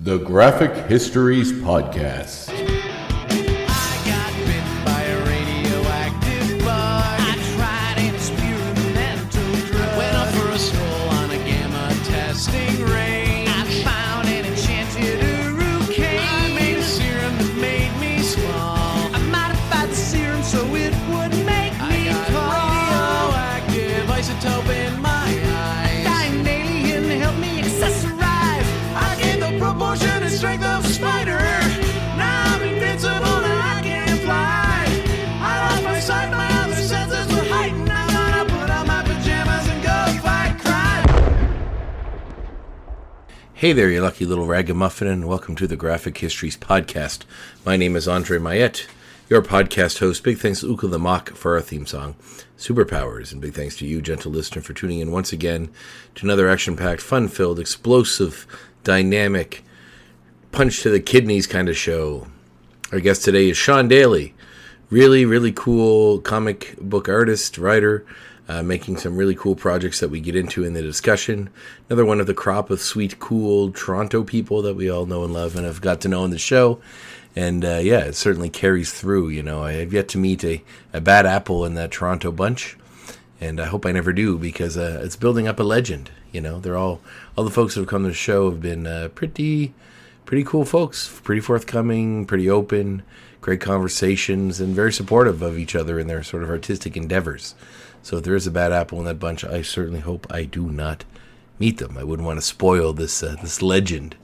The Graphic Histories Podcast. I got bit by a radioactive bug. I tried an experimental drug. Went up for a stroll on a gamma testing range. I found an enchanted hurricane. I made a serum that made me small. I modified the serum so it would make me tall. Radioactive isotope in my eyes. Dying alien helped me accessorize. I gained the proportion and strength of a spider. Now I'm invincible and I can fly. I lost my sight, my other senses were heightened. I'm gonna put on my pajamas and go fight crime. Hey there, you lucky little ragamuffin, and welcome to the Graphic Histories Podcast. My name is André, your podcast host. Big thanks to Uka the Mock for our theme song, Superpowers, and big thanks to you, gentle listener, for tuning in once again to another action-packed, fun-filled, explosive, dynamic, punch-to-the-kidneys kind of show. Our guest today is Shawn Daley, really cool comic book artist, writer, making some really cool projects that we get into in the discussion. Another one of the crop of sweet, cool Toronto people that we all know and love and have got to know on the show. And it certainly carries through. You know, I have yet to meet a bad apple in that Toronto bunch, and I hope I never do, because it's building up a legend. You know, they're all the folks that have come to the show have been pretty cool folks, pretty forthcoming, pretty open, great conversations, and very supportive of each other in their sort of artistic endeavors. So if there is a bad apple in that bunch, I certainly hope I do not meet them. I wouldn't want to spoil this legend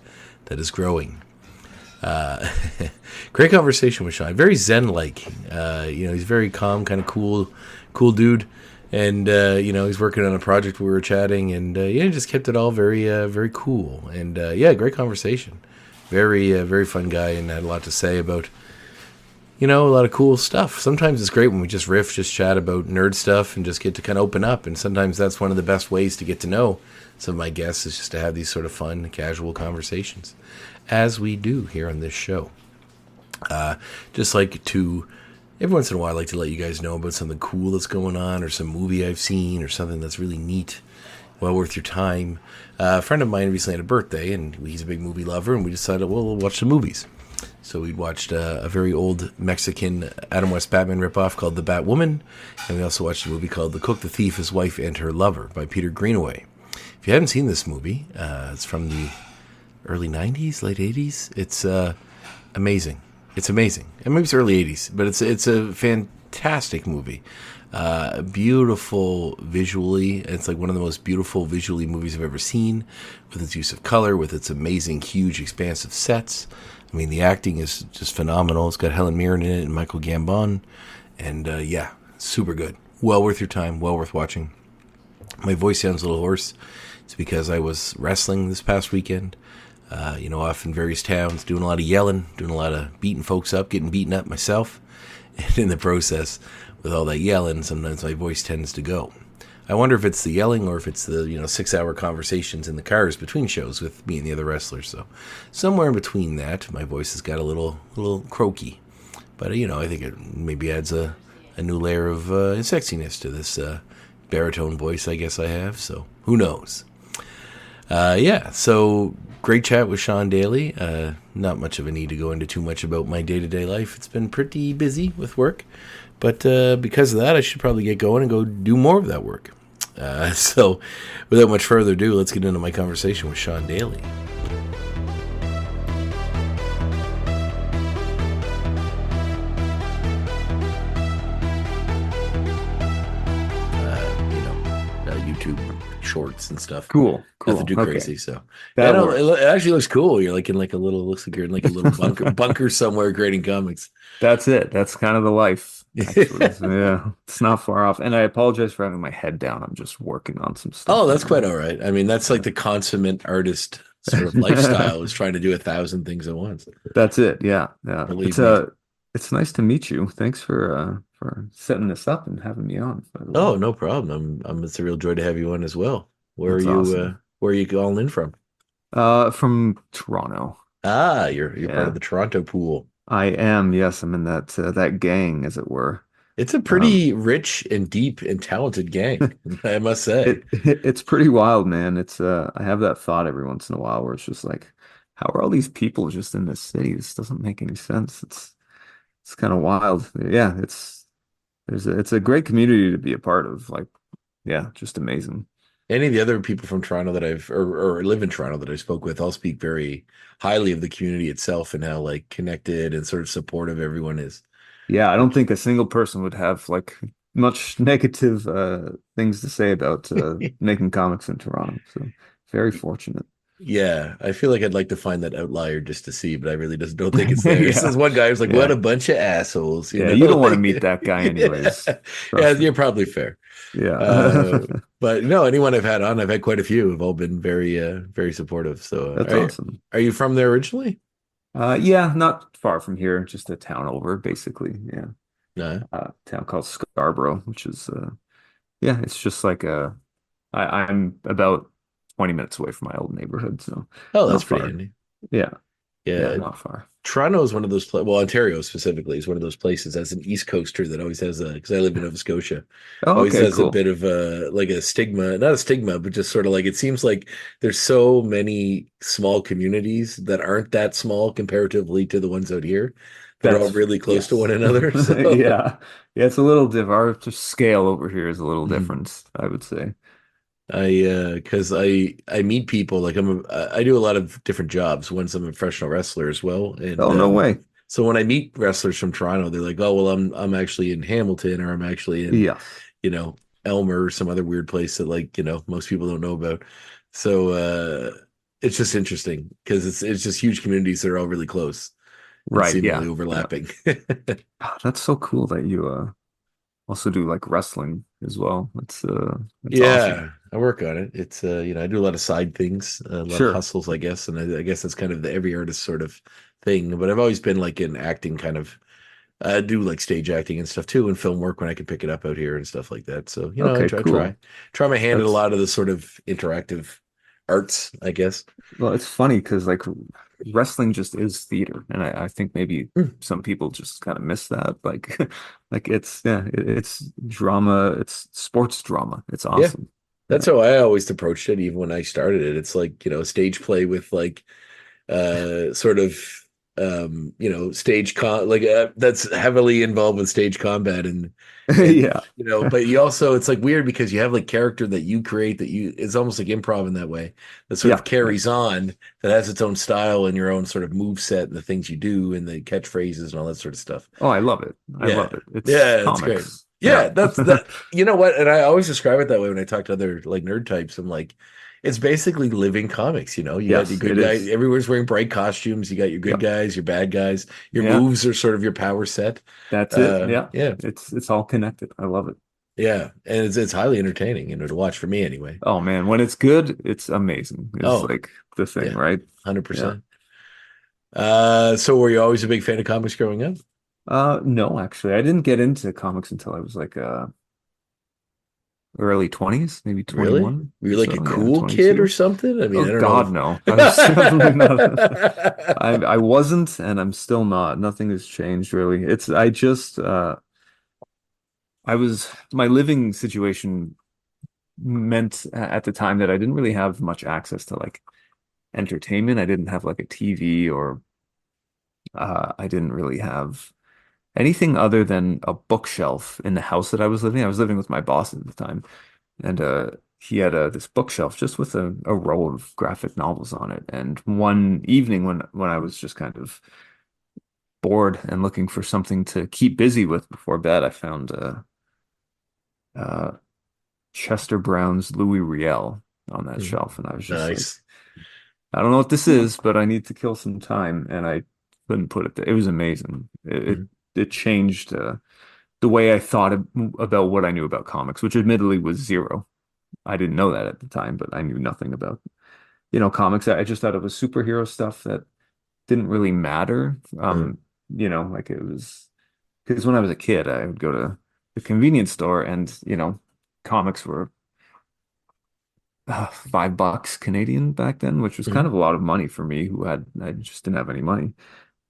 that is growing. Great conversation with Shawn. Very zen-like. He's very calm, kind of cool dude. And, he's working on a project. We were chatting, and, just kept it all very cool. And, great conversation. Very fun guy, and had a lot to say about, a lot of cool stuff. Sometimes it's great when we just riff, just chat about nerd stuff, and just get to kind of open up. And sometimes that's one of the best ways to get to know some of my guests, is just to have these sort of fun, casual conversations, as we do here on this show. Just like to, every once in a while, I like to let you guys know about something cool that's going on, or some movie I've seen, or something that's really neat, well worth your time. A friend of mine recently had a birthday, and he's a big movie lover, and we decided, we'll watch some movies. So we watched a very old Mexican Adam West Batman ripoff called The Batwoman, and we also watched a movie called The Cook, the Thief, His Wife, and Her Lover by Peter Greenaway. If you haven't seen this movie, it's from the early 90s, late 80s. It's amazing. It's amazing. And maybe it's early 80s, but it's a fantastic movie. Beautiful visually. It's like one of the most beautiful visually movies I've ever seen, with its use of color, with its amazing, huge, expansive sets. I mean, the acting is just phenomenal. It's got Helen Mirren in it and Michael Gambon. And super good. Well worth your time. Well worth watching. My voice sounds a little hoarse. It's because I was wrestling this past weekend. Off in various towns, doing a lot of yelling, doing a lot of beating folks up, getting beaten up myself. And in the process, with all that yelling, sometimes my voice tends to go. I wonder if it's the yelling or if it's the 6-hour conversations in the cars between shows with me and the other wrestlers. So somewhere in between that, my voice has got a little croaky. But, I think it maybe adds a new layer of sexiness to this baritone voice I guess I have. So who knows? So great chat with Shawn Daley. Not much of a need to go into too much about my day-to-day life. It's been pretty busy with work. But because of that, I should probably get going and go do more of that work. So without much further ado, let's get into my conversation with Shawn Daley. YouTube shorts and stuff. Cool. Nothing too Okay. crazy. So It it actually looks cool. You're like in like a little, looks like you're in like a little bunker somewhere grading comics. That's it. That's kind of the life. Actually. Yeah, it's not far off. And I apologize for having my head down. I'm just working on some stuff. Oh, that's quite all right. I mean, that's like the consummate artist sort of lifestyle, is trying to do 1,000 things at once. That's it. Yeah. Believe me. It's nice to meet you. Thanks for setting this up and having me on. Oh, no problem. It's a real joy to have you on as well. Where That's are you? awesome. Where are you calling in from? From Toronto. Ah, you're part of the Toronto pool. I am. Yes, I'm in that gang, as it were. It's a pretty rich and deep and talented gang, I must say. It's pretty wild, man. It's I have that thought every once in a while where it's just like, how are all these people just in this city? This doesn't make any sense. It's kind of wild. Yeah, it's a great community to be a part of. Like, yeah, just amazing. Any of the other people from Toronto that or live in Toronto that I spoke with, all speak very highly of the community itself and how like connected and sort of supportive everyone is. Yeah, I don't Like, think a single person would have like much negative things to say about making comics in Toronto. So very fortunate. yeah, I feel like I'd like to find that outlier just to see, but I really just don't think it's there. So Yeah. this one guy was like, "What Yeah. a bunch of assholes," Yeah, you don't want to like, meet that guy yeah, anyways. yeah, Trust me. you're probably fair. Yeah. Uh, but no, anyone I've had on, I've had quite a few, have all been very supportive. So, That's awesome. are you from there originally? Yeah, not far from here, just a town over, basically. Yeah. No. Town called Scarborough, which is yeah, it's just like I'm about 20 minutes away from my old neighborhood, so Oh, that's not pretty far. handy. Yeah, yeah, Yeah, not far. Toronto is one of those well, Ontario specifically is one of those places as an East Coaster that always has a because I live in Nova Scotia, Oh, always okay, has a cool. bit of a like a stigma, not a stigma, but just sort of like it seems like there's so many small communities that aren't that small comparatively to the ones out here that are all That's really close to one yes. another. So Yeah. Yeah, it's a little diff our just scale over here is a little Mhm. different, I would say. because I meet people like I do a lot of different jobs. Once I'm a professional wrestler as well, and Oh, no way. so when I meet wrestlers from Toronto, they're like, "Oh, well, I'm actually in Hamilton, or I'm actually in Yes. you know Elmer, or some other weird place that like most people don't know about." So it's just interesting because it's just huge communities that are all really close and Right, seemingly yeah. Yeah. overlapping. Ah, that's so cool that you also do like wrestling as well. That's awesome. Yeah, I work on it. It's I do a lot of side things, a lot of Sure. hustles, I guess, and I guess that's kind of the every artist sort of thing. But I've always been like in acting kind of. I do like stage acting and stuff too, and film work when I can pick it up out here and stuff like that. So I Okay, try my hand at a That's lot of the sort of interactive arts, I guess. Well, it's funny because like wrestling just is theater, and I think maybe Hmm. some people just kind of miss that. Like, like it's yeah, it's drama, it's sports drama. It's Yeah, awesome. Yeah, that's how I always approached it, even when I started it. It's like stage play with like sort of stage like that's heavily involved with stage combat and yeah, but you also it's like weird because you have like character that you create that you it's almost like improv in that way that sort of yeah, yeah. carries on that has its own style and your own sort of move set and the things you do and the catchphrases and all that sort of stuff. Oh, I love it. I Yeah. love it. It's Yeah, it's great. comics. Yeah, Yeah, that's that. You know what? And I always describe it that way when I talk to other like nerd types. I'm like, it's basically living comics. You got your yes, good it guy. is. Everyone's wearing bright costumes. You got your good Yeah, guys, your bad guys. Your yeah. moves are sort of your power set. That's it. Yeah, Yeah, it's all connected. I love it. yeah, and it's highly entertaining, to watch for me anyway. Oh man, when it's good, it's amazing. Is Oh, like the thing, yeah, right? Yeah. 100%. So were you always a big fan of comics growing up? No, actually, I didn't get into comics until I was like early 20s, maybe Really? 21 Were or you like so. a Yeah, cool kid or 22. something? I Oh mean, I don't know. God, no. I was definitely not. I wasn't, and I'm still not. Nothing has changed really. It's I just I was my living situation meant at the time that I didn't really have much access to like entertainment. I didn't have like a TV or I didn't really have anything other than a bookshelf in the house that I was living. I was living with my boss at the time, and he had this bookshelf just with a row of graphic novels on it. And one evening when I was just kind of bored and looking for something to keep busy with before bed, I found uh, Chester Brown's Louis Riel on that Mhm. shelf, and I was just like, Nice. I don't know what this is, but I need to kill some time, and I couldn't put it there. It was amazing. Mhm. It changed the way I thought about what I knew about comics, which admittedly was zero. I didn't know that at the time, but I knew nothing about, comics. I just thought it was superhero stuff that didn't really matter. Mhm. Like it was because when I was a kid, I would go to the convenience store and, comics were $5 Canadian back then, which was kind Mhm. of a lot of money for me I just didn't have any money.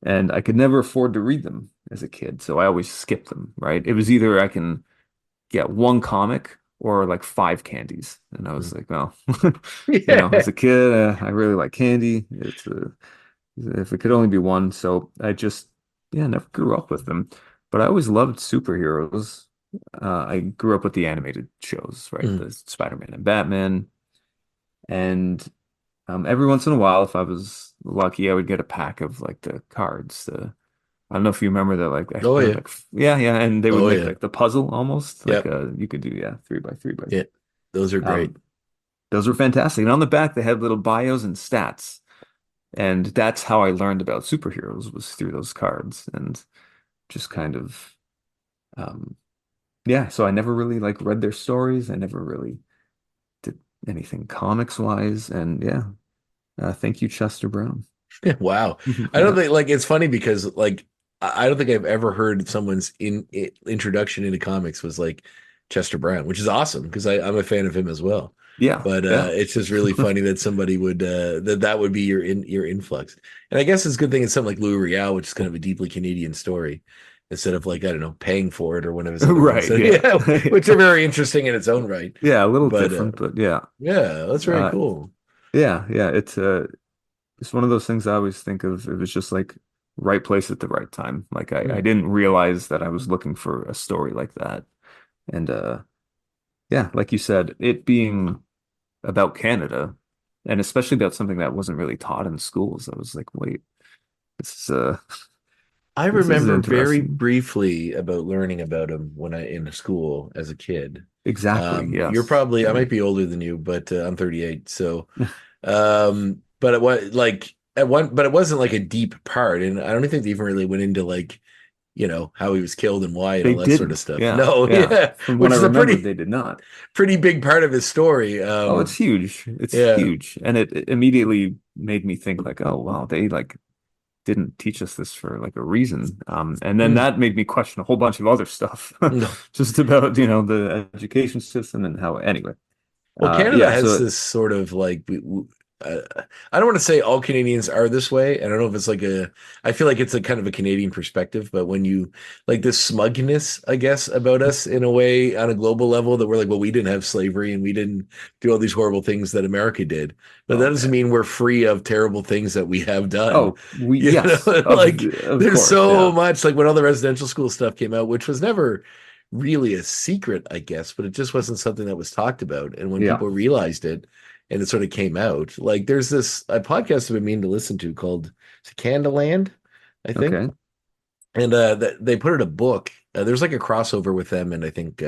And I could never afford to read them as a kid. So I always skipped them, right? It was either I can get one comic or like five candies. And I was Mhm. like, well, as Yeah. a kid, I really like candy. It's If it could only be one. So I just, yeah, never grew up with them. But I always loved superheroes. I grew up with the animated shows, right? Mm. The Spider-Man and Batman. And every once in a while, if I was lucky, I would get a pack of like the cards. I don't know if you remember that, like Oh they were yeah. like, yeah, yeah, and they would Oh make yeah. like the puzzle almost like Yep. you could do, yeah, three by three by. Yeah. Those are great. Um, those were fantastic. And on the back, they had little bios and stats. And that's how I learned about superheroes was through those cards and just kind of um yeah, so I never really like read their stories. I never really did anything comics wise. And yeah, thank you, Chester Brown. Wow. I don't Yeah. think like it's funny because like I don't think I've ever heard someone's introduction into comics was like Chester Brown, which is awesome because I'm a fan of him as well. Yeah. But Yeah. it's just really funny that somebody would that would be your influx. And I guess it's a good thing it's something like Louis Riel, which is kind of a deeply Canadian story, instead of like I don't know paying for it or one of his other ones. Right. So, Yeah. yeah, which are very interesting in its own right. Yeah, a little But different, but yeah. yeah, that's very Uh cool. yeah, yeah. It's one of those things I always think of. It was just like right place at the right time. Like I Hmm. didn't realize that I was looking for a story like that. And yeah, like you said, it being about Canada and especially about something that wasn't really taught in schools. I was like, wait, this is I this is remember very interesting. briefly about learning about him when I in school as a kid. Exactly. You're Yes. probably I Yeah. might be older than you, but I'm 38. So, but it was like at one, but it wasn't like a deep part, and I don't think they even really went into like how he was killed and why and They all that sort of didn't. stuff. Yeah. No, Yeah. yeah, From what which I is a remember, pretty they did not. pretty big part of his story. Oh, it's huge. It's Yeah. huge. And it immediately made me think like, oh wow, they like didn't teach us this for like a reason. And then Mm. that made me question a whole bunch of other stuff No. just about, the education system and how anyway. Well, Canada Yeah, has so this sort of like uh, I don't want to say all Canadians are this way. I don't know if it's like I feel like it's a kind of a Canadian perspective, but when you like this smugness, I guess, about us in a way on a global level that we're like, well, we didn't have slavery and we didn't do all these horrible things that America did, but that oh doesn't man. mean we're free of terrible things that we have done. Oh, we You yes, know, like of there's course, so yeah. much like when all the residential school stuff came out, which was never really a secret, I guess, but it just wasn't something that was talked about. And when Yeah. people realized it and it sort of came out, like there's this a podcast I've been meaning to listen to called is it Candaland, I think. Okay. And they put out a book. There's like a crossover with them, and I think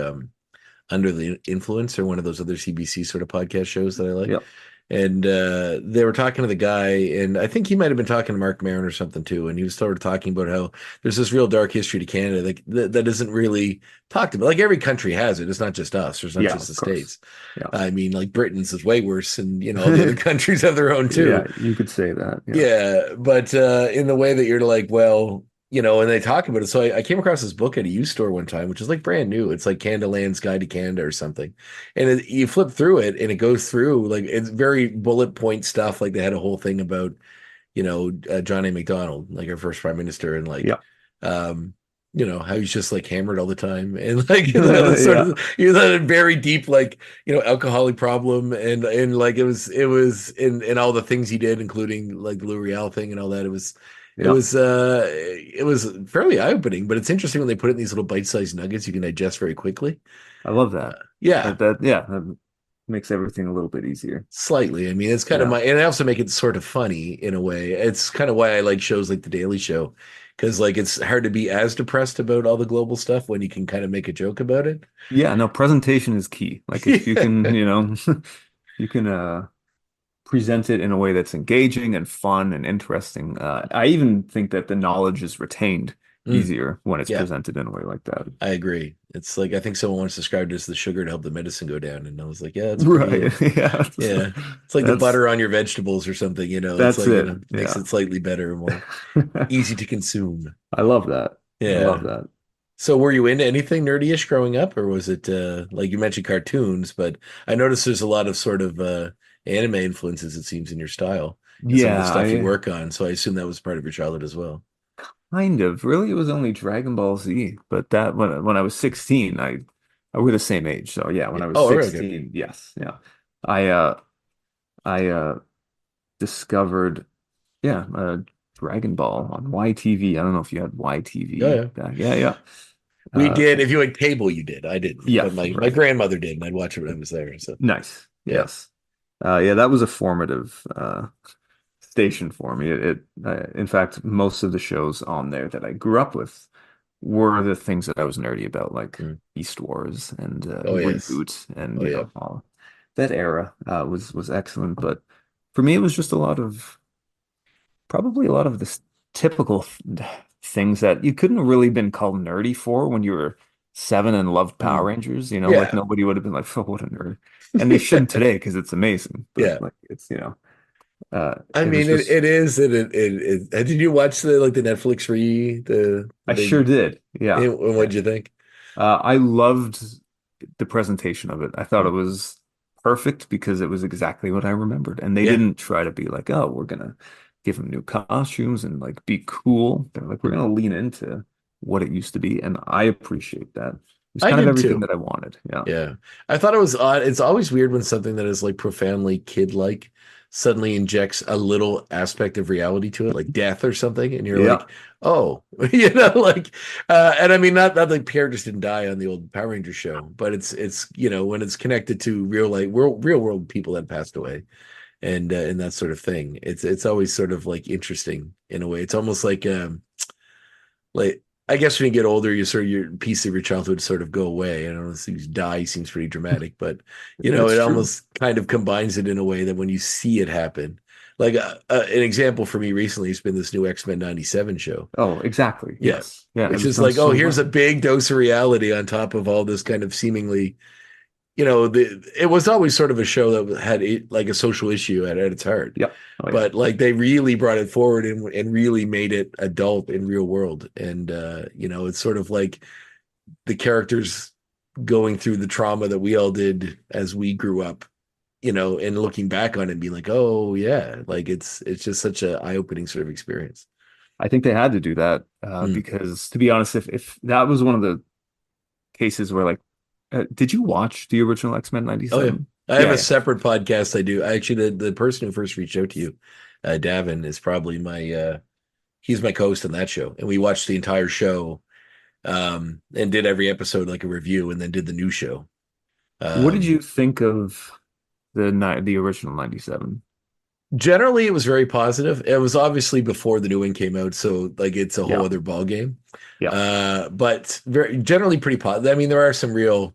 Under the Influence or one of those other CBC sort of podcast shows that I like. Yep. And they were talking to the guy, and I think he might have been talking to Mark Maron or something too. And he was sort of talking about how there's this real dark history to Canada that isn't really talked about. Like every country has it. It's not just us. It's not Yeah, just the of course. States. Yeah. I mean, like Britain's is way worse, and all the other countries have their own too. Yeah, you could say that. Yeah. Yeah, but in the way that you're like, well, and they talk about it. So I came across this book at a used store one time, which is like brand new. It's like Candaland's Guide to Canada or something. And you flip through it and it goes through like it's very bullet point stuff. Like they had a whole thing about, John A. Macdonald, like our first prime minister, and like, Yeah. um, how he's just like hammered all the time and like sort Yeah. of you had a very deep like alcoholic problem and like it was in all the things he did, including like the Lou Real thing and all that. It Yeah. was it was fairly eye-opening, but it's interesting when they put it in these little bite-sized nuggets you can digest very quickly. I love that. Yeah, Yeah, that makes everything a little bit easier. slightly. I mean, it's kind of Yeah. my, and I also make it sort of funny in a way. It's kind of why I like shows like The Daily Show, because like it's hard to be as depressed about all the global stuff when you can kind of make a joke about it. Yeah, no, presentation is key. Like if you can, you can present it in a way that's engaging and fun and interesting. I even think that the knowledge is retained Mm, easier when it's yeah, presented in a way like that. I agree. It's like I think someone once described it as the sugar to help the medicine go down, and I was like, yeah, that's pretty. Right. Yeah. Yeah, it's like the That's butter on your vegetables or something. It's that's like it. makes Yeah. it slightly better and more easy to consume. I love that. I love Yeah. that. So were you into anything nerdy-ish growing up, or was it like you mentioned cartoons, but I noticed there's a lot of sort of anime influences, it seems, in your style and some of the Yeah, stuff you I work on. So I assume that was part of your childhood as well. kind of. Really, it was only Dragon Ball Z, but that when I was 16, I were the same age. So yeah, when I was Oh, really? Okay. 16, yes, yeah. I I discovered yeah, Dragon Ball on YTV. I don't know if you had Oh, YTV yeah. back. Yeah, yeah. We Uh, did. If you had cable, you did. I didn't, yeah, but my right. grandmother did, and I'd watch it when I was there. So Nice. yeah. Yes. Yeah, that was a formative station for me. In fact, most of the shows on there that I grew up with were the things that I was nerdy about, like Mm. Beast Wars and Oh yes. Reboot, and Oh yeah. all that era was excellent. But for me, it was just probably a lot of this typical things that you couldn't really been called nerdy for when you were 7 and loved Power Mm. Rangers. Like Yeah. nobody would have been like, "Oh, what a nerd," and they shouldn't today because it's amazing. But Yeah. like it's I it was mean, it, just it is. Did you watch the Netflix the I sure big? did. Yeah. And what'd you think? I loved the presentation of it. I thought it Mm. was perfect because it was exactly what I remembered. And they Yeah. didn't try to be like, oh, we're gonna give them new costumes and like be cool. They're like, we're gonna lean into what it used to be. And I appreciate that. It was I kind of did everything too. that I wanted. Yeah. Yeah. I thought it was odd. It's always weird when something that is like profoundly kid-like suddenly injects a little aspect of reality to it, like death or something, and you're Yeah. like, oh, and I mean, not like characters didn't die on the old Power Ranger show, but it's when it's connected to real world people that passed away and that sort of thing. It's always sort of like interesting in a way. It's almost like I guess when you get older, you sort of your piece of your childhood sort of go away. I don't know, things die seems pretty dramatic, but It's it true. almost kind of combines it in a way that when you see it happen, like an example for me recently has been this new X-Men '97 show. Oh, exactly. Yeah, Yes. Yeah. It which was is done like, oh, so here's a well. big dose of reality on top of all this kind of seemingly, it was always sort of a show that had like a social issue at its heart, Yep. Oh yeah. but like they really brought it forward and really made it adult in real world. And it's sort of like the characters going through the trauma that we all did as we grew up, and looking back on it and being like, oh yeah, like it's just such a eye-opening sort of experience. I think they had to do that Mm. because, to be honest, if that was one of the cases where, like, did you watch the original X-Men Oh yeah. 97? I have Yeah, a yeah, separate podcast I do. Actually, the person who first reached out to you, Davin, is probably he's my co-host on that show. And we watched the entire show and did every episode like a review and then did the new show. what did Um, you think of the original 97? Generally, it was very positive. It was obviously before the new one came out, so like it's a whole Yeah, other ball game. yeah, But very generally pretty positive. I mean, there are some real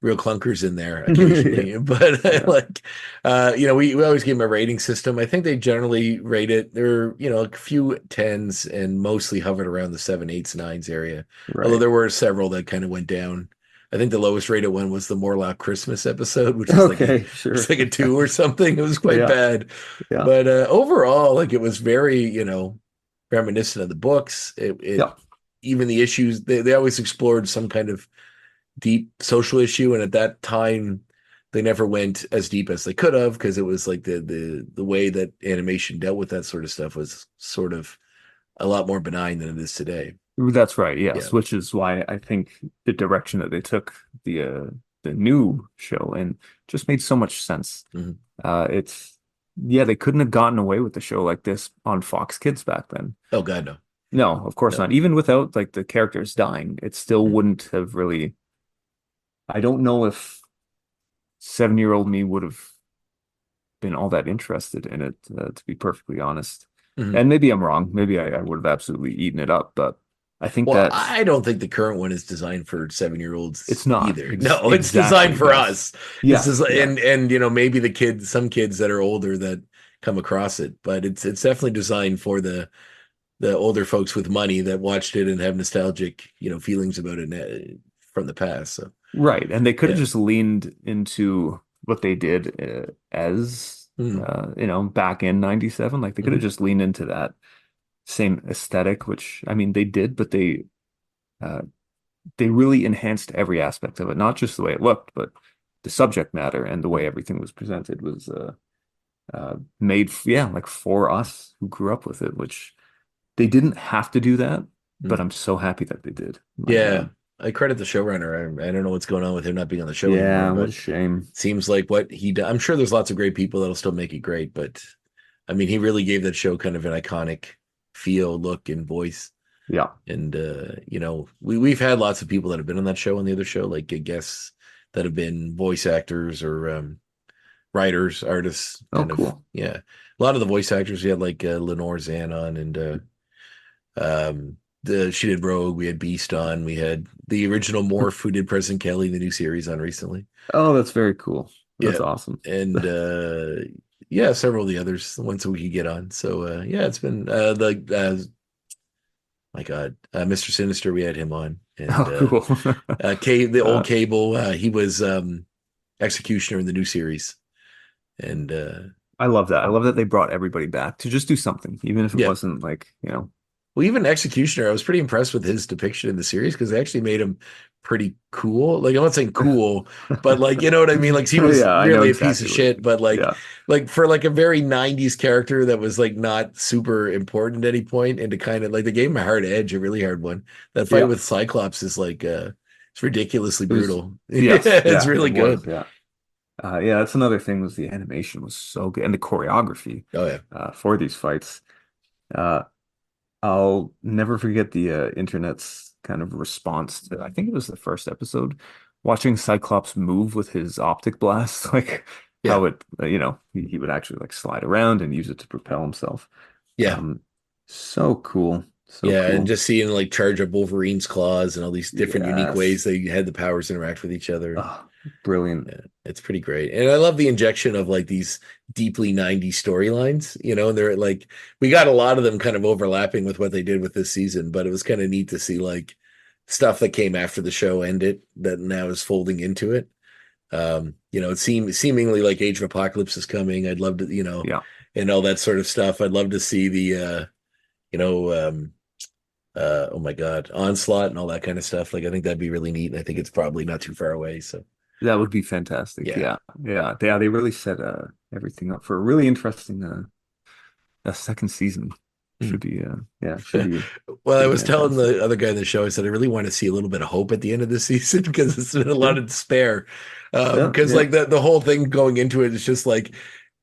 clunkers in there yeah, occasionally, but yeah. like we always give them a rating system. I think they generally rate it. There are, a few tens and mostly hovered around the seven, eights, nines area. Although Right. there were several that kind of went down. I think the lowest rated one was the Morlock Christmas episode, which was like Okay, it's sure. like a two or something. It was quite Yeah, bad. yeah, But overall, like it was very, reminiscent of the books. It yeah. even the issues they always explored some kind of deep social issue, and at that time they never went as deep as they could have because it was like the way that animation dealt with that sort of stuff was sort of a lot more benign than it is today. That's right. Yeah. Yes, which is why I think the direction that they took the new show and just made so much sense. Mhm. It's yeah, they couldn't have gotten away with the show like this on Fox Kids back then. Oh God, no. No, of course No. not. Even without like the characters dying, it still Mhm. wouldn't have really. I don't know if 7-year-old me would have been all that interested in it, to be perfectly honest. Mhm. And maybe I'm wrong. Maybe I would have absolutely eaten it up, but I think Well, that I don't think the current one is designed for 7-year-olds it's not either. No, it's designed exactly. for Yes. us. It's Yes. just, Yeah. and maybe some kids that are older that come across it, but it's definitely designed for the older folks with money that watched it and have nostalgic, feelings about it from the past. So Right. And they could have yeah. just leaned into what they did Mhm. back in 97. Like they could have Mhm. just leaned into that same aesthetic, which I mean they did, but uh, they really enhanced every aspect of it, not just the way it looked, but the subject matter and the way everything was presented was made, yeah, like for us who grew up with it, which they didn't have to do that, but Mhm. I'm so happy that they did. My Yeah, God. I credit the showrunner. I don't know what's going on with him not being on the show anymore, Yeah, what but a shame. seems like what he did. I'm sure there's lots of great people that'll still make it great, but I mean, he really gave that show kind of an iconic feel, look, and voice. Yeah. And we've had lots of people that have been on that show on the other show, like guests that have been voice actors or writers, artists, Oh, kind of. cool. Yeah, a lot of the voice actors. We had like Lenore Zan on, and she did Rogue. We had Beast on. We had the original Morph who did President Kelly in the new series on recently. Oh, that's very cool. That's Yeah, awesome. and yeah, several of the others, the ones that we could get on. So yeah, it's been my God, Mr. Sinister. We had him on, and Oh, cool. The old Uh, Cable. He was Executioner in the new series, and I love that. I love that they brought everybody back to just do something, even if it yeah. wasn't like, Well, even Executioner, I was pretty impressed with his depiction in the series because they actually made him pretty cool. Like I'm not saying cool, but like you know what I mean. Like he was yeah, I know really a piece exactly of what you shit, mean. but Yeah. like for like a very '90s character that was like not super important at any point, and to kind of like they gave him a hard edge, a really hard one. That fight Yeah. with Cyclops is like it's ridiculously It was, brutal. yes, It's yeah, really it was. good. Yeah. Yeah, that's another thing was the animation was so good and the choreography Oh yeah. for these fights. Uh, I'll never forget the internet's kind of response to, I think it was the first episode, watching Cyclops move with his optic blast, like Yeah. how it, he would actually like slide around and use it to propel himself. Yeah. Um, so cool, so Yeah, and cool. just seeing like charge up Wolverine's claws and all these different unique Yes. ways they had the powers interact with each other. Oh, brilliant. Yeah, it's pretty great. And I love the injection of like these deeply '90s storylines, and they're like we got a lot of them kind of overlapping with what they did with this season, but it was kind of neat to see like stuff that came after the show ended that now is folding into it. It seemingly like Age of Apocalypse is coming. I'd love to, Yeah. and all that sort of stuff. I'd love to see the you know, oh my God, Onslaught and all that kind of stuff. Like I think that'd be really neat. And I think it's probably not too far away. So That would be fantastic. yeah. Yeah. Yeah. They really set everything up for a really interesting a second season. Hmm. Should be should be Well, I was telling fantastic. the other guy in the show, I said, I really want to see a little bit of hope at the end of the season because it's been a lot Yeah. of despair. Yeah. Because Yeah. like the whole thing going into it is just like,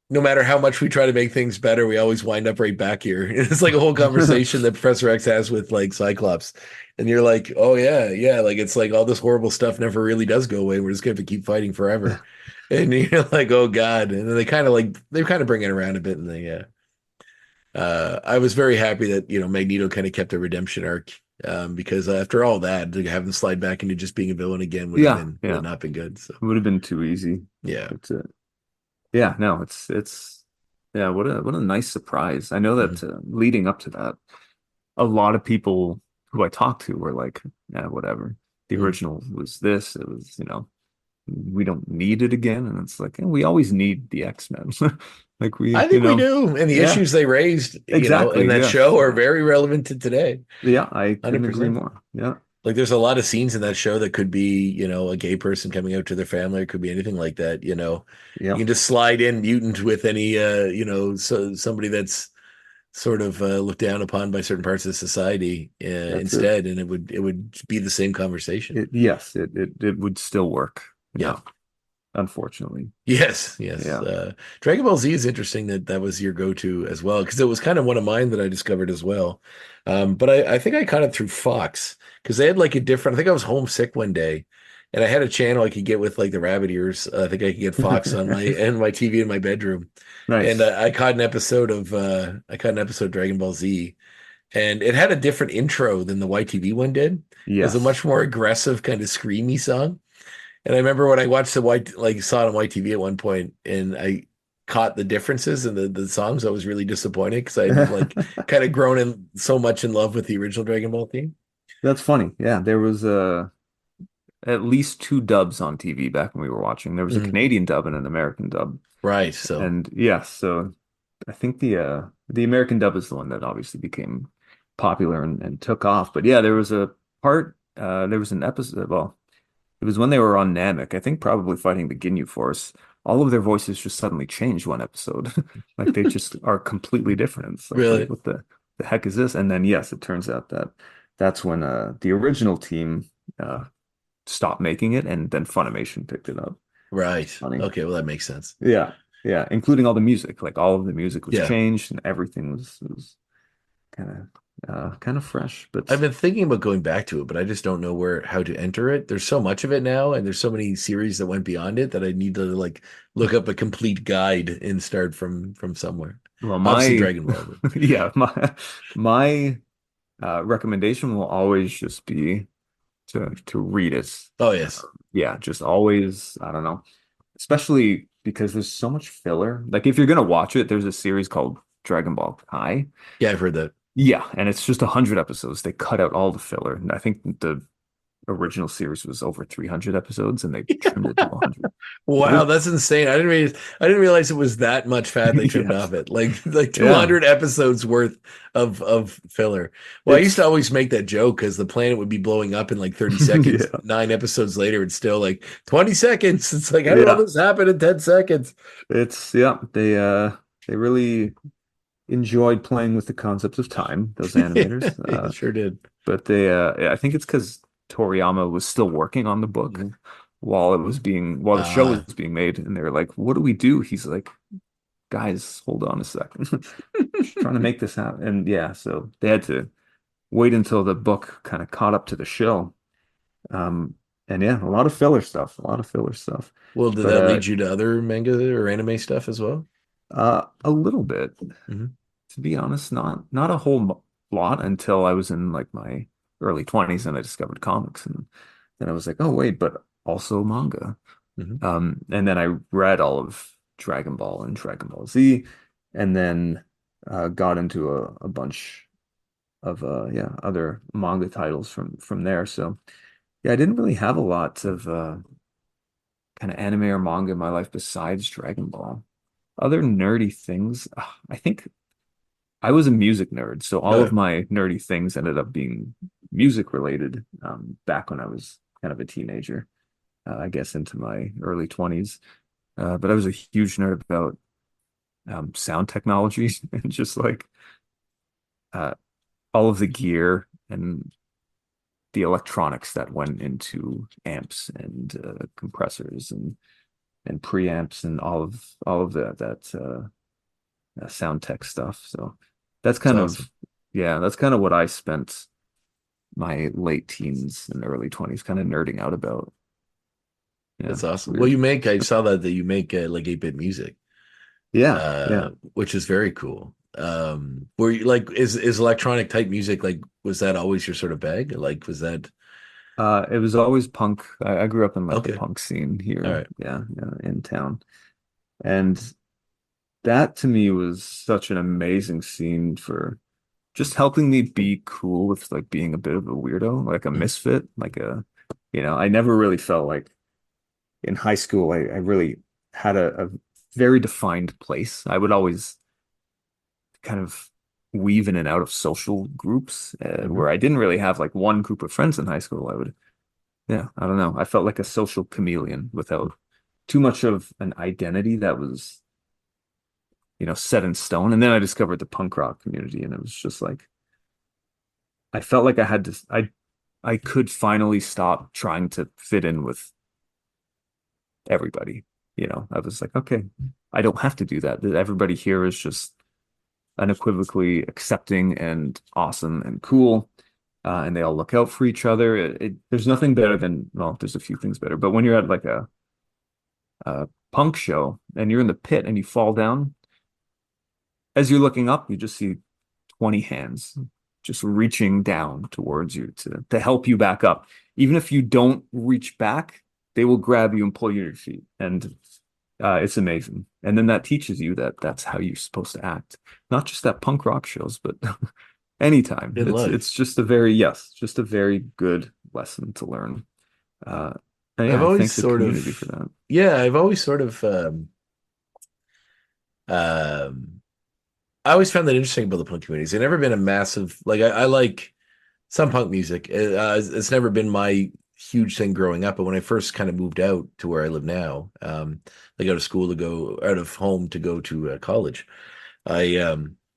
no matter how much we try to make things better, we always wind up right back here. And it's like a whole conversation that Professor X has with like Cyclops. And you're like, oh yeah, yeah. Like it's like all this horrible stuff never really does go away. We're just gonna have to keep fighting forever. And you're like, oh God. And then they kind of bring it around a bit and I was very happy that Magneto kind of kept a redemption arc because after all that, to have him slide back into just being a villain again Yeah. would Yeah. have not been good. So It would have been too easy. yeah. But yeah, no, it's yeah, what a nice surprise. I know Mhm. that leading up to that, a lot of people who I talked to were like, yeah, whatever. The Mhm. original was this. It was, we don't need it again. And it's like, we always need the X-Men. Like I think we do, and the yeah, issues they raised, in exactly. that Yes. show are very relevant to today. Yeah, I couldn't agree 100%. more. Yeah. Like there's a lot of scenes in that show that could be, a gay person coming out to their family. It could be anything like that. You Yeah. can just slide in mutant with any, somebody that's sort of looked down upon by certain parts of society That's it. instead, and it would be the same conversation. Yes, it would still work. Yeah. Unfortunately. Yes, yes. Yeah. Dragon Ball Z is interesting that was your go-to as well, because it was kind of one of mine that I discovered as well. But I think I caught it through Fox because they had like a different. I think I was homesick one day, and I had a channel I could get with like the rabbit ears. I think I could get Fox on my TV in my bedroom, and Nice. I caught an episode of Dragon Ball Z, and it had a different intro than the YTV one did. It was a Yes. much more aggressive kind of screamy song. And I remember when I watched saw it on YTV at one point, and I caught the differences in the songs. I was really disappointed because I had like kind of grown in so much in love with the original Dragon Ball theme. That's funny. Yeah, there was at least two dubs on TV back when we were watching. There was a Mhm. Canadian dub and an American dub. Right. So And yes, so I think the American dub is the one that obviously became popular and took off. But yeah, there was a part there was an episode, well, it was when they were on Namek, I think probably fighting the Ginyu Force. All of their voices just suddenly changed one episode. Like they just are completely different. It's like, really, what the heck is this? And then yes, it turns out that that's when the original team uh stopped making it and then Funimation picked it up. right. Funny. Okay. Well, that makes sense. Yeah. Yeah, including all the music. Like all of the music was Yeah. changed and everything was kind of fresh. I've But been thinking about going back to it, but I just don't know how to enter it. There's so much of it now, and there's so many series that went beyond it that I need to like look up a complete guide and start from somewhere. well, Obviously, my Dragon Ball. yeah, my recommendation will always just be to read it. Oh yes, Yeah, just always, I don't know, especially because there's so much filler. Like if you're gonna watch it, there's a series called Dragon Ball Kai. yeah, I've heard that. Yeah, and it's just 100 episodes. They cut out all the filler. And I think the original series was over 300 episodes, and they trimmed it to 100. Wow, that's insane. I didn't realize it was that much fat they trimmed Yes. off it. Like Yeah. 200 episodes worth of filler. Well, I used to It's always make that joke because the planet would be blowing up in like 30 seconds. yeah. 9 episodes later, it's still like 20 seconds. It's like, how did all Yeah. this happen in 10 seconds? It's they really enjoyed playing with the concept of time, those animators. Yeah, sure did. But I think it's because Toriyama was still working on the book Mhm. while the show was being made, and they were like, "What do we do?" He's like, "Guys, hold on a second, just trying to make this happen." And yeah, so they had to wait until the book kind of caught up to the show. Um, and yeah, a lot of filler stuff, a lot of filler stuff. Well, did But that lead you to other manga or anime stuff as well? a little bit, Mhm. to be honest, not a whole lot until I was in like my early 20s and I discovered comics, and then I was like, oh wait, but also manga. Mhm. And then I read all of Dragon Ball and Dragon Ball Z, and then got into a bunch of other manga titles from there. So yeah, I didn't really have a lot of kind of anime or manga in my life besides Dragon Ball. Other nerdy things, I think I was a music nerd, so all Oh, of yeah. my nerdy things ended up being music related back when I was kind of a teenager, I guess into my early 20s. But I was a huge nerd about sound technology and just like uh, all of the gear and the electronics that went into amps and compressors and preamps and all of that sound tech stuff. So that's It's kind awesome. of that's kind of what I spent my late teens and early 20s kind of nerding out about. Yeah, That's it's awesome. Well, weird. I saw that you make like 8-bit music, Yeah, yeah. which is very cool. Were you like, is electronic type music like, was that always your sort of bag? Like, was that It was always punk. I grew up in like the okay? punk scene All here, right. yeah, in town. And that to me was such an amazing scene for just helping me be cool with like being a bit of a weirdo, like a Mhm. misfit, I never really felt like in high school I really had a very defined place. I would always kind of weave in and out of social groups Mhm. where I didn't really have like one group of friends in high school. Yeah, I don't know. I felt like a social chameleon without too much of an identity that was, set in stone. And then I discovered the punk rock community, and it was just like I felt like I could finally stop trying to fit in with everybody. I was like, okay, I don't have to do that. Everybody here is just unequivocally accepting and awesome and cool. And they all look out for each other. There's nothing better than, well, there's a few things better, but when you're at like a punk show and you're in the pit and you fall down, as you're looking up, you just see 20 hands just reaching down towards you to help you back up. Even if you don't reach back, they will grab you and pull you to your feet. And it's amazing. And then that teaches you that that's how you're supposed to act. Not just at punk rock shows, but anytime. In It's life. just a very good lesson to learn. Uh, and yeah, I've I always thank the sort community for of, that. yeah, I've always sort of, um, I always found that interesting about the punk communities. I've never been a massive, like, I like some punk music. It's never been my huge thing growing up. But when I first kind of moved out to where I live now, like out of school to go, out of home to go to college, I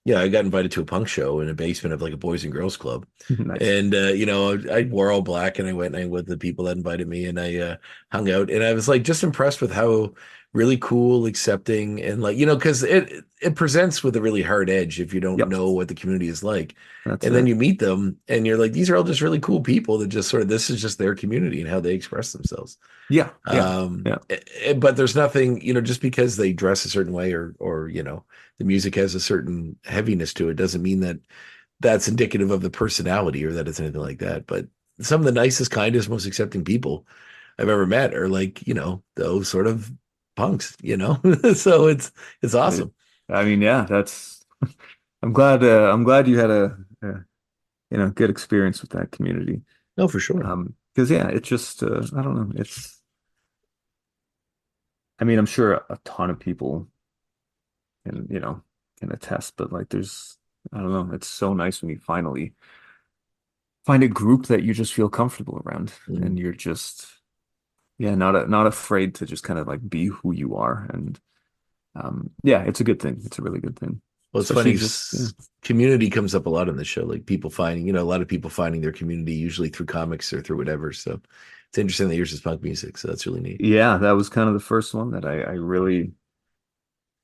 got invited to a punk show in a basement of like a boys and girls club. Nice. And I wore all black and I went and I with the people that invited me and I hung out and I was like just impressed with how really cool, accepting, and like, you know, because it presents with a really hard edge if you don't Yep, know what the community is like. that's And then it. you meet them and you're like, these are all just really cool people that just sort of, this is just their community and how they express themselves. Yeah, yeah, yeah. But there's nothing, you know, just because they dress a certain way or, you know, the music has a certain heaviness to it doesn't mean that that's indicative of the personality or that it's anything like that. But some of the nicest, kindest, most accepting people I've ever met are like, you know, those sort of punks, you know? So it's awesome. I mean, yeah, that's. I'm glad you had a good experience with that community. No, for sure. Because yeah, it just I don't know. I mean, I'm sure a ton of people can attest, but like I don't know, it's so nice when you finally find a group that you just feel comfortable around Mhm. and you're just yeah, not afraid to just kind of like be who you are. And yeah, it's a good thing. It's a really good thing. Well, it's Especially funny. just yeah. Community comes up a lot on the show, like people finding, you know, a lot of people finding their community usually through comics or through whatever. So it's interesting that yours is punk music. So that's really neat. Yeah, that was kind of the first one that I really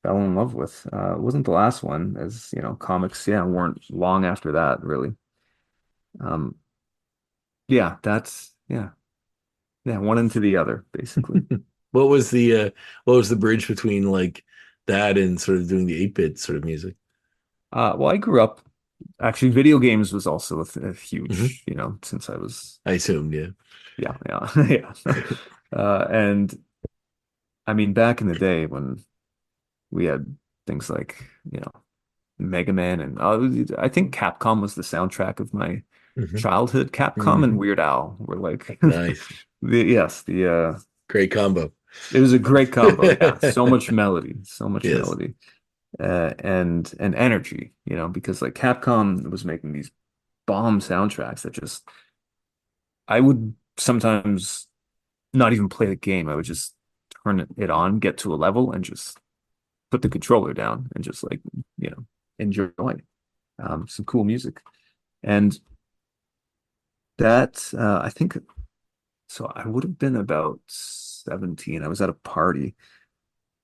fell in love with. It wasn't the last one, as you know, comics, yeah, weren't long after that, really. Um, yeah, yeah, one into the other, basically. What was the bridge between like that and sort of doing the 8-bit sort of music? Well, I grew up actually, video games was also a Hmm. huge, since I was I assumed, yeah. yeah, yeah, yeah. And I mean, back in the day when we had things like, Mega Man and I think Capcom was the soundtrack of my Hmm. childhood. Capcom and Hmm. Weird Al were like Nice. the Great combo. it was a great combo. Yeah, so much melody, so much Yes. melody, and energy. Because like Capcom was making these bomb soundtracks that just I would sometimes not even play the game. I would just turn it on, get to a level, and just put the controller down and just like enjoy some cool music. And that I think so. I would have been about 17. I was at a party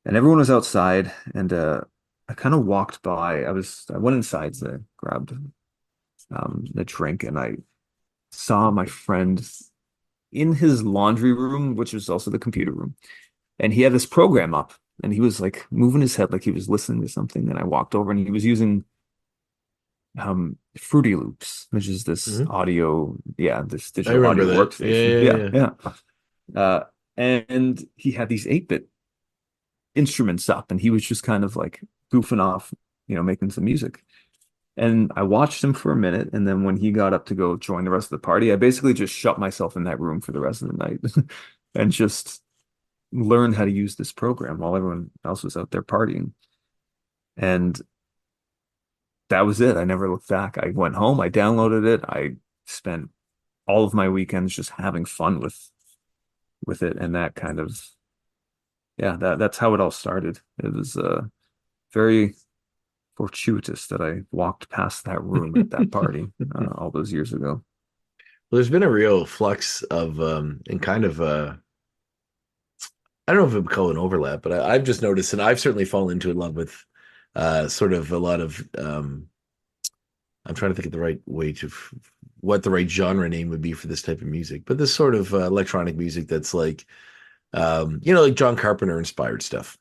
and everyone was outside, and I kind of walked by. I went inside to grab the drink, and I saw my friend in his laundry room, which was also the computer room, and he had this program up, and he was like moving his head like he was listening to something. And I walked over, and he was using Fruity Loops, which is this Hmm. audio, yeah, this I digital remember audio that. Yeah, workstation. yeah, Yeah, yeah. yeah. And he had these 8-bit instruments up, and he was just kind of like goofing off, making some music. And I watched him for a minute, and then when he got up to go join the rest of the party, I basically just shut myself in that room for the rest of the night and just learned how to use this program while everyone else was out there partying. And that was it. I never looked back. I went home, I downloaded it, I spent all of my weekends just having fun with it, and that kind of yeah, that's how it all started. It was very fortuitous that I walked past that room at that party all those years ago. Well, there's been a real flux of and kind of I don't know if it would call it an overlap, but I've just noticed, and I've certainly fallen into love with sort of a lot of I'm trying to think of the right way to what the right genre name would be for this type of music, but this sort of electronic music that's like you know, like John Carpenter inspired stuff.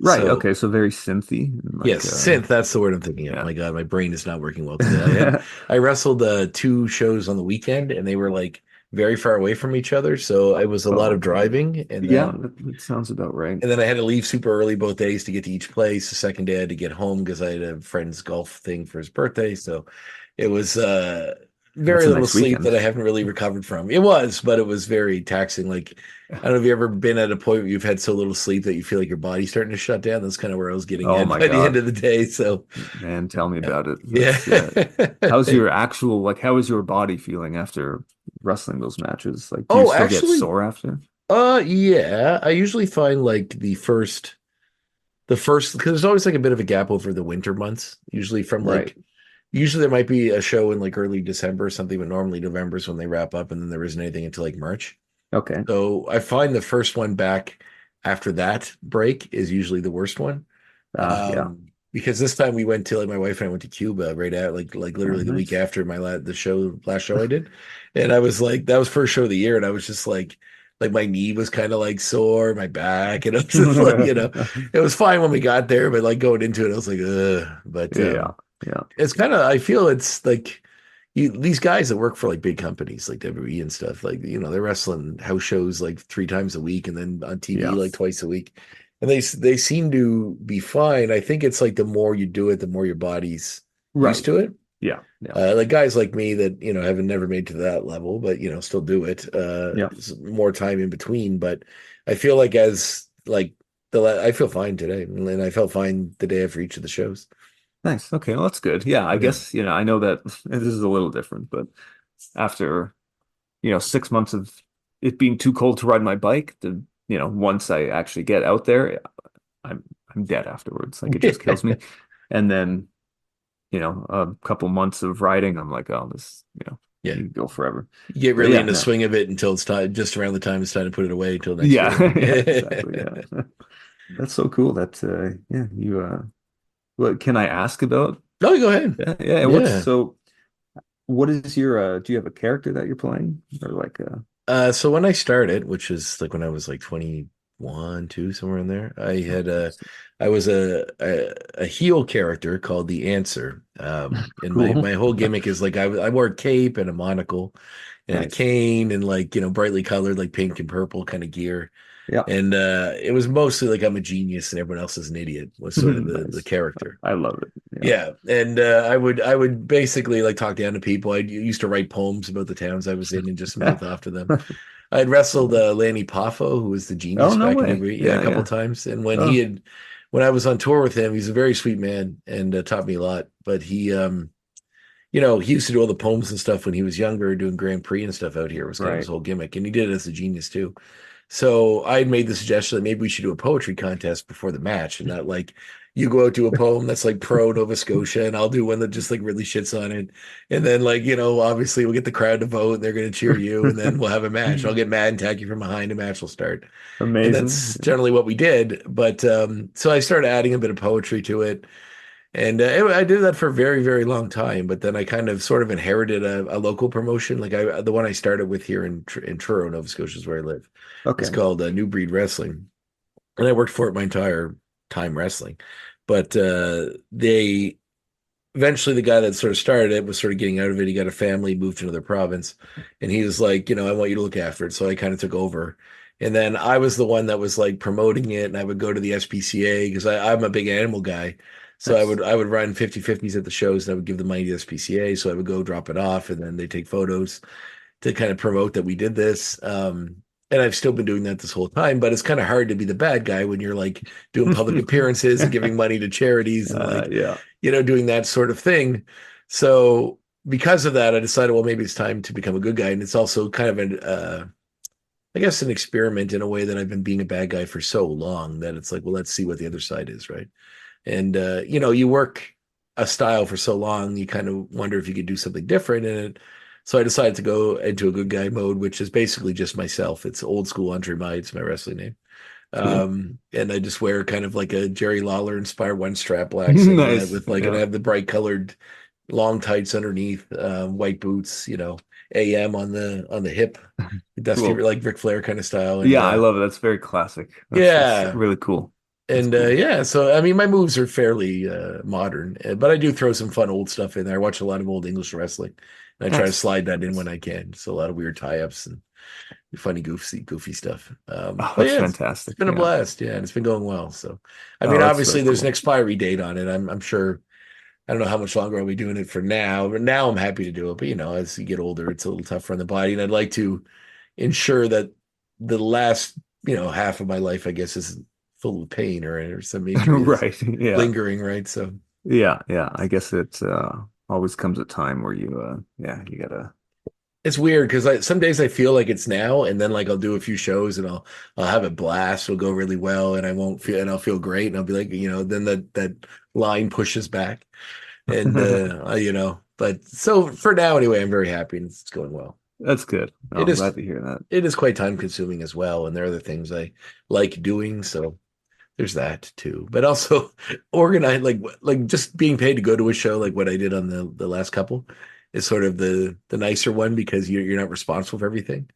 Right. So Okay. So very synthy, yes, like synth, that's the word I'm thinking of. yeah. My God, my brain is not working well today. I wrestled two shows on the weekend and they were like very far away from each other. So it was a lot Oh, of driving yeah, that sounds about right. and then I had to leave super early both days to get to each place. The second day I had to get home because I had a friend's golf thing for his birthday. So it was That's very a little nice sleep weekend. that I haven't really recovered from. It was, but it was very taxing. Like, I don't know if you've ever been at a point where you've had so little sleep that you feel like your body's starting to shut down. That's kind of where I was getting Oh at my by the end God. of the day. So, Man, tell me about it. yeah. That's yeah. How's your actual like how is your body feeling after wrestling those matches? Like do you Oh, still get actually, sore after? yeah. I usually find like the first because there's always like a bit of a gap over the winter months, usually from Right. like usually there might be a show in like early December or something, but normally November is when they wrap up, and then there isn't anything until like March. Okay. So I find the first one back after that break is usually the worst one. Yeah. Because this time we went to like my wife and I went to Cuba right at like Oh, literally the week nice. after my last show I did, and I was like that was first show of the year, and I was just like my knee was kind of like sore, my back, and it was just like it was fine when we got there, but like going into it, I was like, ugh. But Yeah. Yeah. it's kind of I feel it's like these guys that work for like big companies like WWE and stuff, like they're wrestling house shows like 3 times a week and then on TV Yeah. like twice a week, and they seem to be fine. I think it's like the more you do it, the more your body's used Right. to it. Yeah. Yeah. Like guys like me that haven't never made to that level, but still do it. Yeah. More time in between, but I feel like as like I feel fine today, and I felt fine the day after each of the shows. Nice. Okay. Well, that's good. Yeah. I Yeah. guess, I know that this is a little different, but after, 6 months of it being too cold to ride my bike, once I actually get out there, I'm I'm dead afterwards. Like it just kills me. And then, a couple months of riding, I'm like, oh, this, Yeah. you can go forever. You get But really yeah, in the no. swing of it until it's time, just around the time it's time to put it away until next Yeah. year. Yeah, exactly. Yeah. That's so cool. That yeah, you what can I ask about? No, go ahead. Yeah, yeah. Yeah. What is your do you have a character that you're playing? Or like So when I started, which is like when I was like 21, 2, somewhere in there, I was a heel character called the Answer. And my cool. my whole gimmick is like I wore a cape and a monocle and a Nice. cane and like brightly colored like pink and purple kind of gear. Yeah. And it was mostly like I'm a genius and everyone else is an idiot was sort of the Nice. character. I love it. Yeah. Yeah, and I would basically like talk down to people. I used to write poems about the towns I was in and just mouth off to them. I had wrestled Lanny Poffo, who was the Oh, genius no back in way. WWE, yeah, a Yeah, couple yeah. times. And Oh, when I was on tour with him, he's a very sweet man and taught me a lot. But he used to do all the poems and stuff when he was younger, doing Grand Prix and stuff out here. It was kind of his right. whole gimmick, and he did it as a genius too. So I had made the suggestion that maybe we should do a poetry contest before the match, and not like you go out to a poem that's like pro Nova Scotia, and I'll do one that just like really shits on it, and then like obviously we'll get the crowd to vote, and they're going to cheer you, and then we'll have a match. I'll get mad and tag you from behind, a match will start, and Amazing. that's generally what we did. But so I started adding a bit of poetry to it. And I did that for a very, very long time. But then I kind of sort of inherited a local promotion. Like the one I started with here in Truro, Nova Scotia is where I live. It's Okay. called New Breed Wrestling. And I worked for it my entire time wrestling. But they eventually, the guy that sort of started it was sort of getting out of it. He got a family, moved to another province. And he was like, I want you to look after it. So I kind of took over. And then I was the one that was like promoting it. And I would go to the SPCA because I'm a big animal guy. So I Nice. would I would run 50/50s at the shows and I would give the money to the SPCA. So I would go drop it off and then they take photos to kind of promote that we did this. And I've still been doing that this whole time, but it's kind of hard to be the bad guy when you're like doing public appearances and giving money to charities and like, Yeah. doing that sort of thing. So because of that, I decided, well, maybe it's time to become a good guy. And it's also kind of I guess, an experiment in a way that I've been being a bad guy for so long that it's like, well, let's see what the other side is, right? And you work a style for so long, you kind of wonder if you could do something different. So I decided to go into a good guy mode, which is basically just myself. It's old school André, it's my wrestling name. Cool. And I just wear kind of like a Jerry Lawler inspired one strap black singlet Nice. with like, and I Yeah. have the bright colored long tights underneath, white boots, AM on the hip, dusty Cool. like Ric Flair kind of style. And Yeah, I love it. That's very classic. That's yeah, really cool. That's and cool. yeah, so I mean, my moves are fairly modern, but I do throw some fun old stuff in there. I watch a lot of old English wrestling, and I try to Nice. slide that in when Nice. I can. So a lot of weird tie-ups and funny, goofy stuff. Oh, But that's yeah, it's fantastic. been a Yeah. blast. Yeah, and it's been going well. So, I mean, Oh, that's obviously, very there's an cool. expiry date on it. I'm sure. I don't know how much longer I'll be doing it for now, but now I'm happy to do it. But as you get older, it's a little tougher on the body, and I'd like to ensure that the last half of my life, I guess, is full of pain or some injury that's Right. Yeah. lingering, right? So Yeah. Yeah. I guess it always comes a time where yeah, you gotta. it's weird because some days I feel like it's now, and then like I'll do a few shows and I'll have a blast, it'll go really well, and I'll feel great, and I'll be like, then that line pushes back, and but so for now anyway, I'm very happy and it's going well. That's good. Oh, It I'm is glad to hear that. it is quite time consuming as well, and there are other things I like doing, so there's that too. But also organize like just being paid to go to a show like what I did on the last couple is sort of the nicer one because you're not responsible for everything.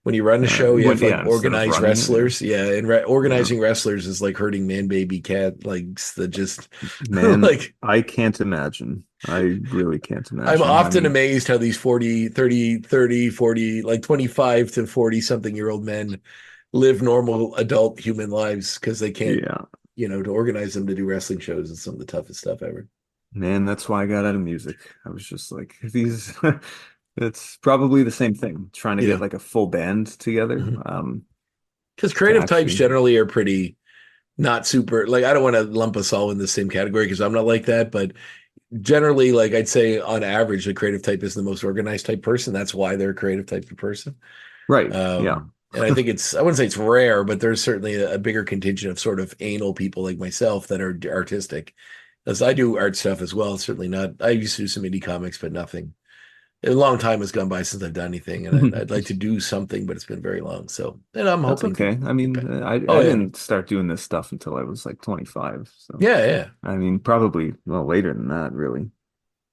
When you run a show, you have Yeah, like instead of organized running it, yeah. wrestlers. Yeah, and Yeah. organizing wrestlers is like herding man, baby, cat legs that just Man, like I can't imagine. I really can't I'm imagine. I often mean, amazed how these 40, 30, 30, 40, like 25 to 40 something year old men live normal adult human lives because they can't, yeah, to organize them to do wrestling shows is some of the toughest stuff ever. man, that's why I got out of music. I was just like, these, it's probably the same thing, trying to get Yeah. like a full band together, Because to creative types actually, generally are pretty not super, like, I don't want to lump us all in the same category because I'm not like that, but generally, like, I'd say on average, a creative type is the most organized type person. That's why they're a creative type of person. right. Yeah. And I think I wouldn't say it's rare, but there's certainly a bigger contingent of sort of anal people like myself that are artistic. As I do art stuff as well. It's certainly not, I used to do some indie comics, but nothing. A long time has gone by since I've done anything, and I'd like to do something, but it's been very long. So, and I'm That's hoping to okay. I get mean, back. I Oh yeah, didn't start doing this stuff until I was like 25. So, yeah, yeah. I mean, probably well later than that, really.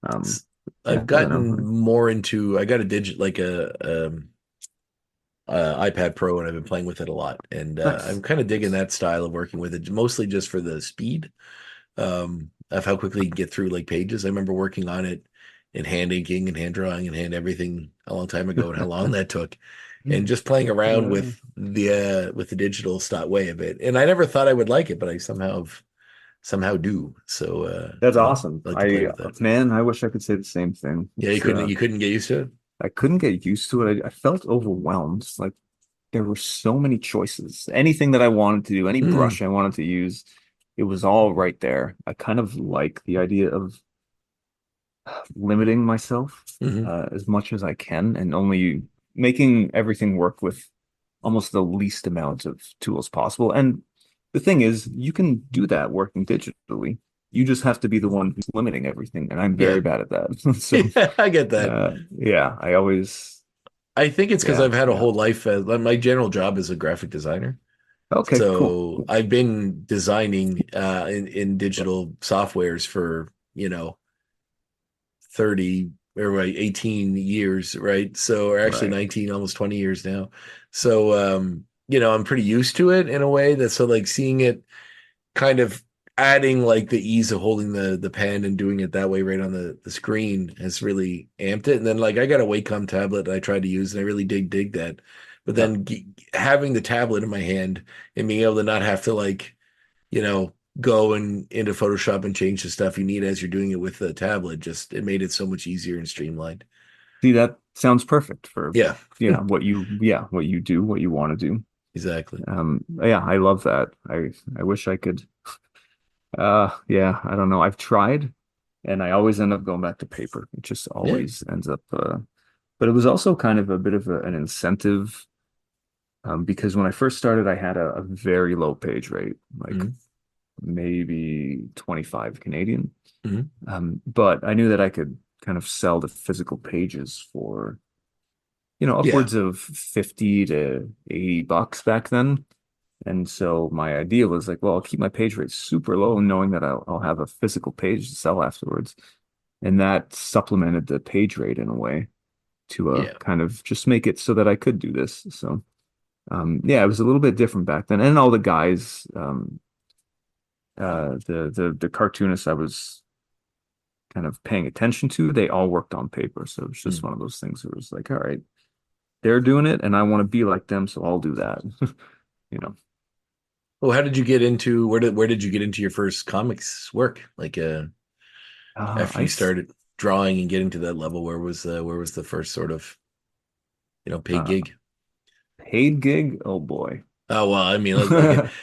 Um, yeah, I've I don't gotten know. more into. I got a digit like iPad Pro, and I've been playing with it a lot, and I'm Nice. kind of digging Nice. that style of working with it, mostly just for the speed of how quickly you can get through like pages. I remember working on it and hand inking and hand drawing and hand everything a long time ago, and how long that took, and just playing around Uh, with the digital style way of it. And I never thought I would like it, but I somehow do. So that's awesome. I like to play with that. Man, I wish I could say the same thing. Yeah, you couldn't get used to it. I couldn't get used to it. I felt overwhelmed. Like there were so many choices. Anything that I wanted to do, any Mm, brush I wanted to use, it was all right there. I kind of like the idea of limiting myself hmm as much as I can and only making everything work with almost the least amount of tools possible. And the thing is, you can do that working digitally. You just have to be the one who's limiting everything, and I'm Yeah, very bad at that. So, yeah, I get that. yeah, I always, I think it's because yeah, I've had a yeah. whole life. Like my general job is a graphic designer. Okay, cool, So cool. I've been designing in digital softwares for, 30 or right, 18 years, right? So, or actually Right. 19, almost 20 years now. So, I'm pretty used to it in a way that so like seeing it kind of adding like the ease of holding the pen and doing it that way right on the screen has really amped it. And then like I got a Wacom tablet that I tried to use and I really dig that. But Yeah. then having the tablet in my hand and being able to not have to like, you know, go and into Photoshop and change the stuff you need as you're doing it with the tablet, just it made it so much easier and streamlined. See, that sounds perfect for, Yeah, what you do, what you want to do. exactly. Yeah, I love that. I wish I could. Yeah, I don't know. I've tried, and I always end up going back to paper. It just Yeah. always ends up. But it was also kind of a bit of an incentive, because when I first started, I had a very low page rate, like hmm maybe 25 Canadian. hmm But I knew that I could kind of sell the physical pages for, Yeah. upwards of 50 to 80 bucks back then. And so my idea was like, well, I'll keep my page rate super low, knowing that I'll have a physical page to sell afterwards. And that supplemented the page rate in a way to Yeah. kind of just make it so that I could do this. So yeah, it was a little bit different back then. And all the guys, the cartoonists I was kind of paying attention to, they all worked on paper. So it was just Mm. one of those things where it was like, all right, they're doing it and I want to be like them, so I'll do that. You know. Well, how did you get into where did you get into your first comics work? Like after I you started drawing and getting to that level, where was the first sort of, paid uh gig? paid gig. Oh boy. Oh well, I mean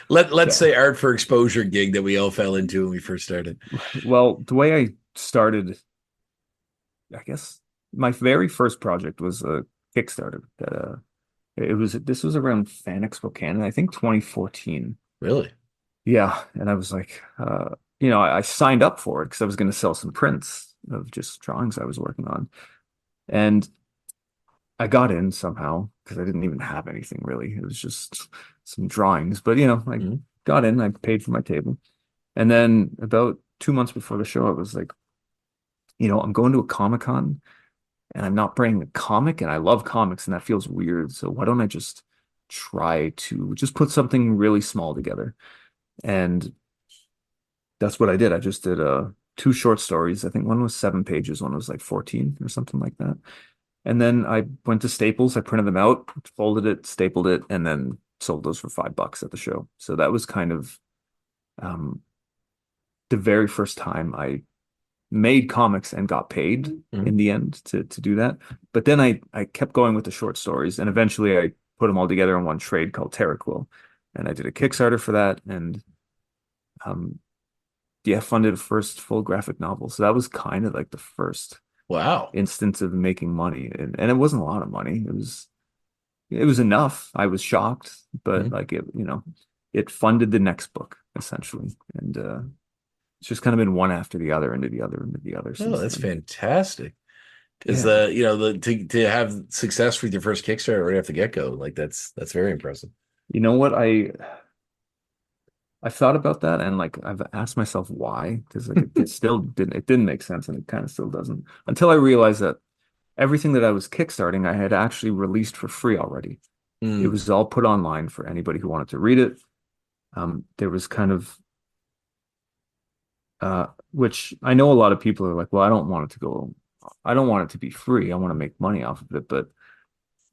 like let's Yeah. say art for exposure gig that we all fell into when we first started. Well, the way I started, I guess my very first project was a Kickstarter that this was around Fan Expo Canada, I think 2014. Really? Yeah, and I was like, I signed up for it because I was going to sell some prints of just drawings I was working on. And I got in somehow because I didn't even have anything really. It was just some drawings. But I Mhm. got in, I paid for my table. And then about 2 months before the show, I was like, I'm going to a Comic-Con and I'm not bringing a comic, and I love comics, and that feels weird. So why don't I just try to just put something really small together? And that's what I did. I just did two short stories. I think one was 7 pages, one was like 14 or something like that. And then I went to Staples, I printed them out, folded it, stapled it, and then sold those for $5 at the show. So that was kind of um, the very first time I made comics and got paid Mhm. in the end to do that. But then I kept going with the short stories, and eventually I put them all together in one trade called TerraQuill. And I did a Kickstarter for that, and um, yeah, funded a first full graphic novel. So that was kind of like the first Wow. instance of making money. And it wasn't a lot of money. It was enough. I was shocked, but Mhm. like it funded the next book essentially. And it's just kind of been one after the other into the other into the other Oh, since that's then. fantastic. Because Yeah. to have success with your first Kickstarter right off the get-go, like that's very impressive. You know what? I thought about that, and like I've asked myself why, because like it didn't make sense, and it kind of still doesn't, until I realized that everything that I was kickstarting I had actually released for free already. It Mm. was all put online for anybody who wanted to read it. There was kind of which I know a lot of people are like, well, I don't want it to be free. I want to make money off of it. But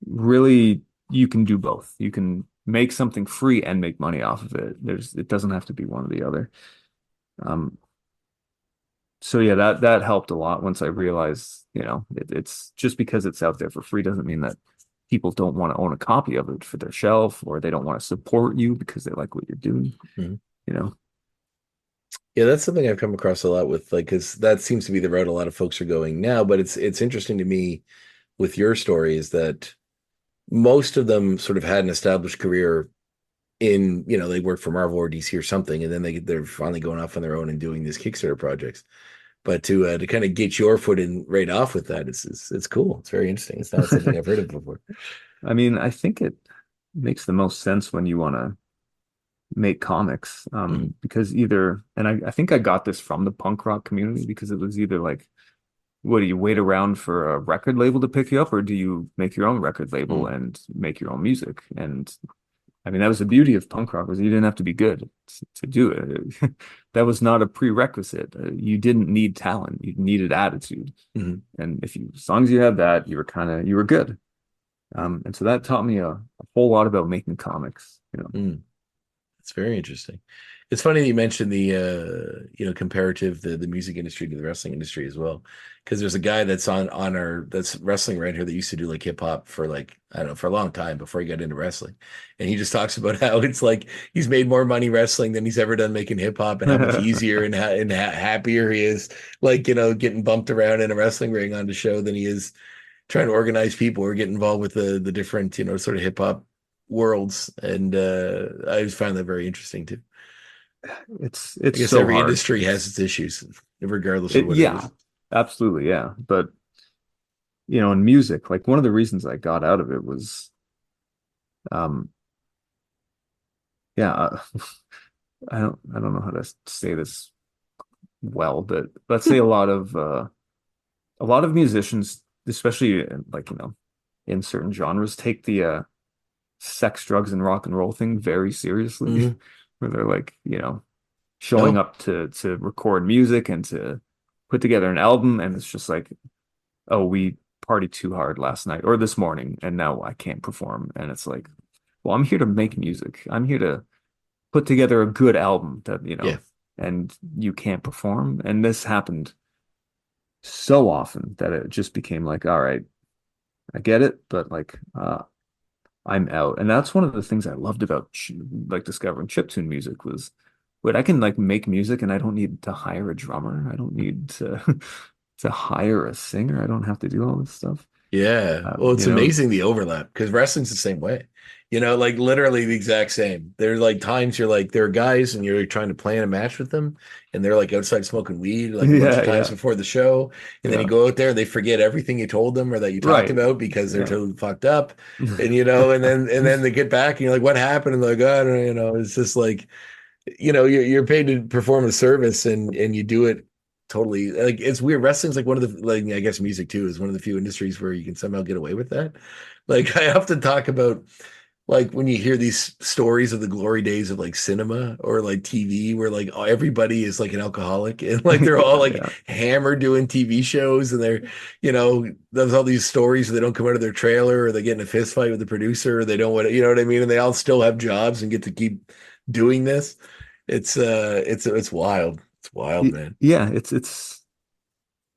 really, you can do both. You can make something free and make money off of it. It doesn't have to be one or the other. Um, so yeah, that helped a lot once I realized, it's just because it's out there for free doesn't mean that people don't want to own a copy of it for their shelf, or they don't want to support you because they like what you're doing, Mhm. you know. Yeah, that's something I've come across a lot with, like, because that seems to be the route a lot of folks are going now. But it's interesting to me with your story is that most of them sort of had an established career in, they work for Marvel or DC or something, and then they're finally going off on their own and doing these Kickstarter projects. But to kind of get your foot in right off with that, it's cool. It's very interesting. It's not something I've heard of before. I mean, I think it makes the most sense when you want to make comics, Mhm. because I think I got this from the punk rock community, because it was either like, what do you wait around for a record label to pick you up, or do you make your own record label Mhm. and make your own music? And I mean, that was the beauty of punk rock, was you didn't have to be good to do it. That was not a prerequisite. You didn't need talent, you needed attitude. Mhm. And as long as you had that, you were good. And so that taught me a whole lot about making comics. Mhm. It's very interesting. It's funny that you mentioned the comparative the music industry to the wrestling industry as well, because there's a guy that's on our that's wrestling right here that used to do like hip hop for like I don't know for a long time before he got into wrestling, and he just talks about how it's like he's made more money wrestling than he's ever done making hip hop, and how much easier and happier he is, like getting bumped around in a wrestling ring on the show than he is trying to organize people or get involved with the different sort of hip hop worlds, and I just find that very interesting too. I It's guess so every hard. industry has its issues, regardless of It what it Yeah, is. absolutely, yeah. But in music, like one of the reasons I got out of it was, um, yeah, I don't know how to say this well, but let's say a lot of musicians, especially like in certain genres, take the sex, drugs, and rock and roll thing very seriously, Mhm. where they're like, showing Oh, up to record music and to put together an album, and it's just like, oh, we partied too hard last night or this morning, and now I can't perform. And it's like, well, I'm here to make music. I'm here to put together a good album yeah. and you can't perform. And this happened so often that it just became like, all right, I get it, but like, I'm out. And that's one of the things I loved about like discovering chiptune music was, wait, I can like make music and I don't need to hire a drummer. I don't need to to hire a singer. I don't have to do all this stuff. Yeah. Well, it's You know, amazing the overlap because wrestling's the same way. Like literally the exact same. There's like times you're like, there are guys and you're trying to plan a match with them and they're like outside smoking weed like a bunch of yeah, times yeah, before the show. And then you yeah, go out there, they forget everything you told them or that you talked right, about because they're yeah. totally fucked up. And and then they get back and you're like, what happened? And they're like, I don't know, it's just like, you're paid to perform a service and you do it totally like it's weird. Wrestling's like one of the like I guess music too is one of the few industries where you can somehow get away with that. Like I often talk about like when you hear these stories of the glory days of like cinema or like TV where like everybody is like an alcoholic and like they're all Yeah, like yeah, hammered doing TV shows and there's all these stories where they don't come out of their trailer or they get in a fist fight with the producer or they don't want to, you know what I mean? And they all still have jobs and get to keep doing this. It's wild. It's wild, man. yeah. It's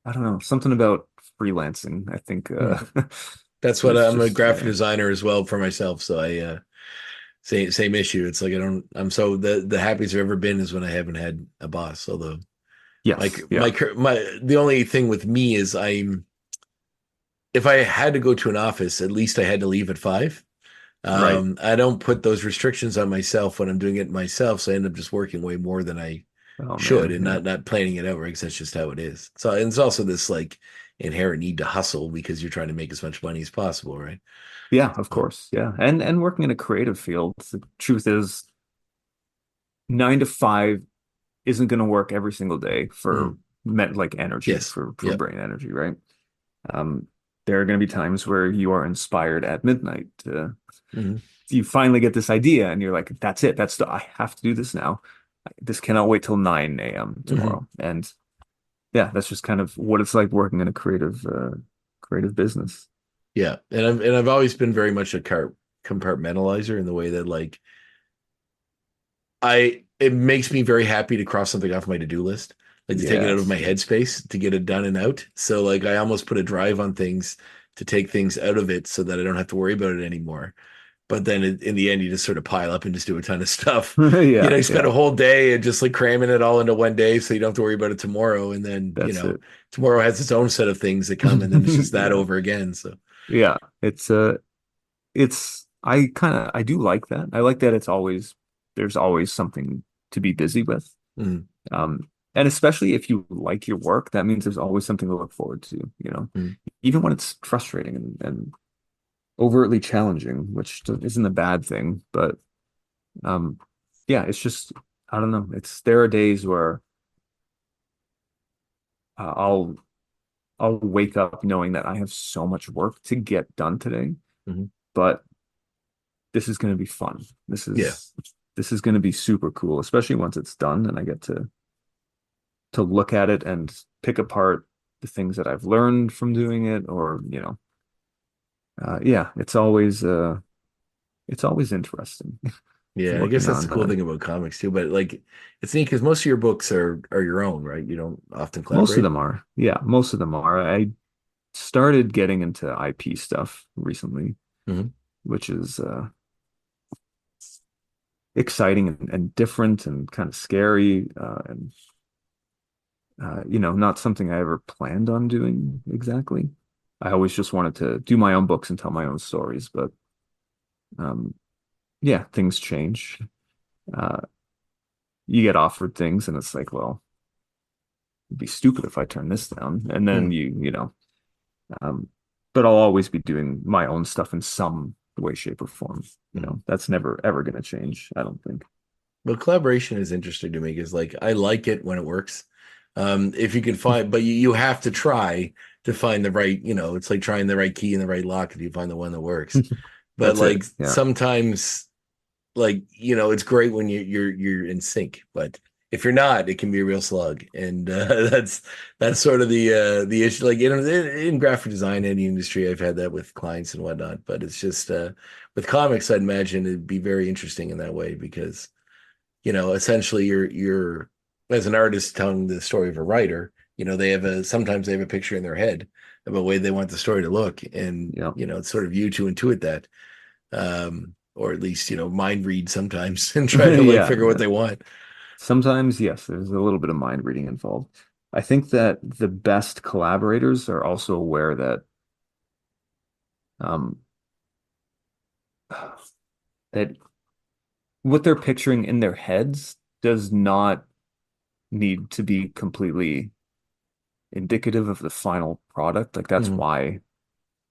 I don't know, something about freelancing. I think Hmm. That's what is I'm a just graphic designer as well for myself. So I same issue. It's like I'm so the happiest I've ever been is when I haven't had a boss. Although yes, yeah, the only thing with me is if I had to go to an office, at least I had to leave at 5. right. I don't put those restrictions on myself when I'm doing it myself, so I end up just working way more than I Oh should man, and yeah, not planning it out right because that's just how it is. So and it's also this like inherent need to hustle because you're trying to make as much money as possible, right? yeah, of course, yeah. And working in a creative field, the truth is 9 to 5 isn't going to work every single day for Mhm. like energy Yes. for Yep. brain energy, right? Um, there are going to be times where you are inspired at midnight. Hmm. You finally get this idea, and you're like, "That's it. I have to do this now. This cannot wait till 9 a.m. Hmm. tomorrow." And yeah, that's just kind of what it's like working in a creative business. Yeah. And I've always been very much a compartmentalizer in the way that like it makes me very happy to cross something off my to-do list, like to take it out of my Yes. headspace to get it done and out. So like I almost put a drive on things to take things out of it so that I don't have to worry about it anymore. But then in the end, you just sort of pile up and just do a ton of stuff. Yeah, You spend yeah, a whole day and just like cramming it all into one day so you don't have to worry about it tomorrow. And then, that's it. tomorrow has its own set of things that come and then it's just that Yeah, over again. So, yeah. It's I do like that. I like that there's always something to be busy with. mm, And especially if you like your work, that means there's always something to look forward to, mm, even when it's frustrating and overtly challenging, which isn't a bad thing, but um yeah, it's just I don't know. There are days where uh, I'll I'll wake up knowing that I have so much work to get done today, mhm. but this is going to be fun. This Yeah. is this is going to be super cool, especially once it's done and I get to look at it and pick apart the things that I've learned from doing it, or yeah, it's always interesting Yeah. I guess working that's the on cool thing about comics too. But like, it's neat because most of your books are your own, right? You don't often most of collaborate. them are. Yeah, most of them are. I started getting into IP stuff recently, Hmm. which is exciting and different and kind of scary, and not something I ever planned on doing exactly. I always just wanted to do my own books and tell my own stories, but um, yeah, things change. Uh, you get offered things, and it's like, well, it'd be stupid if I turn this down. And then Mm. um, but I'll always be doing my own stuff in some way, shape, or form. Mm. That's never ever going to change, I don't think. But collaboration is interesting to me because like I like it when it works. If you can find, but you have to try to find the right, it's like trying the right key in the right lock if you find the one that works. But That's it. like Yeah. sometimes, like it's great when you're in sync, but if you're not, it can be a real slug, and that's sort of the issue. Like in graphic design, any industry, I've had that with clients and whatnot. But it's just with comics, I'd imagine it'd be very interesting in that way because essentially you're as an artist telling the story of a writer, sometimes they have a picture in their head of a way they want the story to look. And, Yeah. it's sort of you to intuit that. Or at least, mind read sometimes and try to like Yeah, figure what yeah. they want. Sometimes, yes, there's a little bit of mind reading involved. I think that the best collaborators are also aware that um, that what they're picturing in their heads does not need to be completely indicative of the final product. Like that's Hmm. why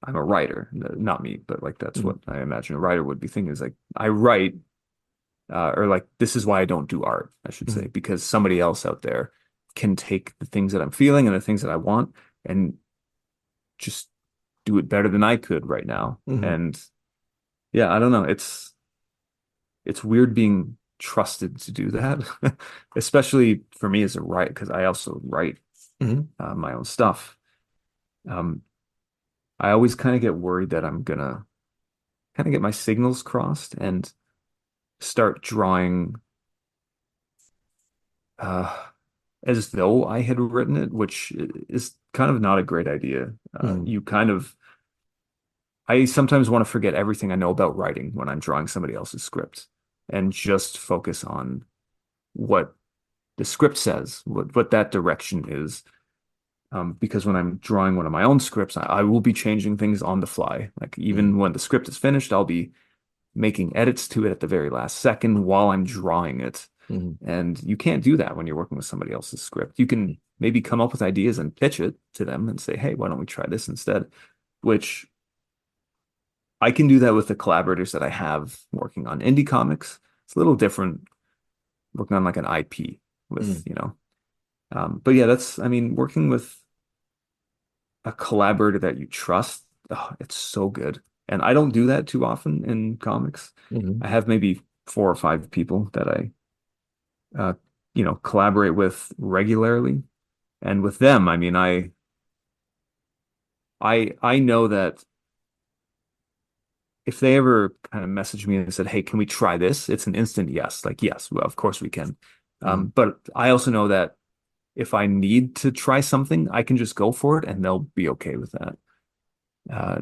I'm a writer, not me, but like that's Hmm. what I imagine a writer would be thinking is like I write, or like this is why I don't do art, I should say, Hmm. because somebody else out there can take the things that I'm feeling and the things that I want and just do it better than I could right now. Hmm. And yeah, I don't know. It's weird being trusted to do that, especially for me as a writer, because I also write Hmm. my own stuff. Um, I always kind of get worried that I'm gonna kind of get my signals crossed and start drawing uh, as though I had written it, which is kind of not a great idea. Hmm. You kind of, I sometimes want to forget everything I know about writing when I'm drawing somebody else's script and just focus on what the script says, what that direction is. Because when I'm drawing one of my own scripts, I will be changing things on the fly. Like Hmm. even when the script is finished, I'll be making edits to it at the very last second while I'm drawing it. Hmm. And you can't do that when you're working with somebody else's script. You can maybe come up with ideas and pitch it to them and say, hey, why don't we try this instead? Which I can do that with the collaborators that I have working on indie comics. It's a little different working on like an IP with, Hmm. but yeah, I mean, working with a collaborator that you trust, oh, it's so good. And I don't do that too often in comics. Hmm. I have maybe 4 or 5 people that I uh, collaborate with regularly. And with them, I mean, I know that if they ever kind of message me and said, "Hey, can we try this?" It's an instant yes. Like, yes, well, of course we can. Hmm. But I also know that if I need to try something, I can just go for it and they'll be okay with that.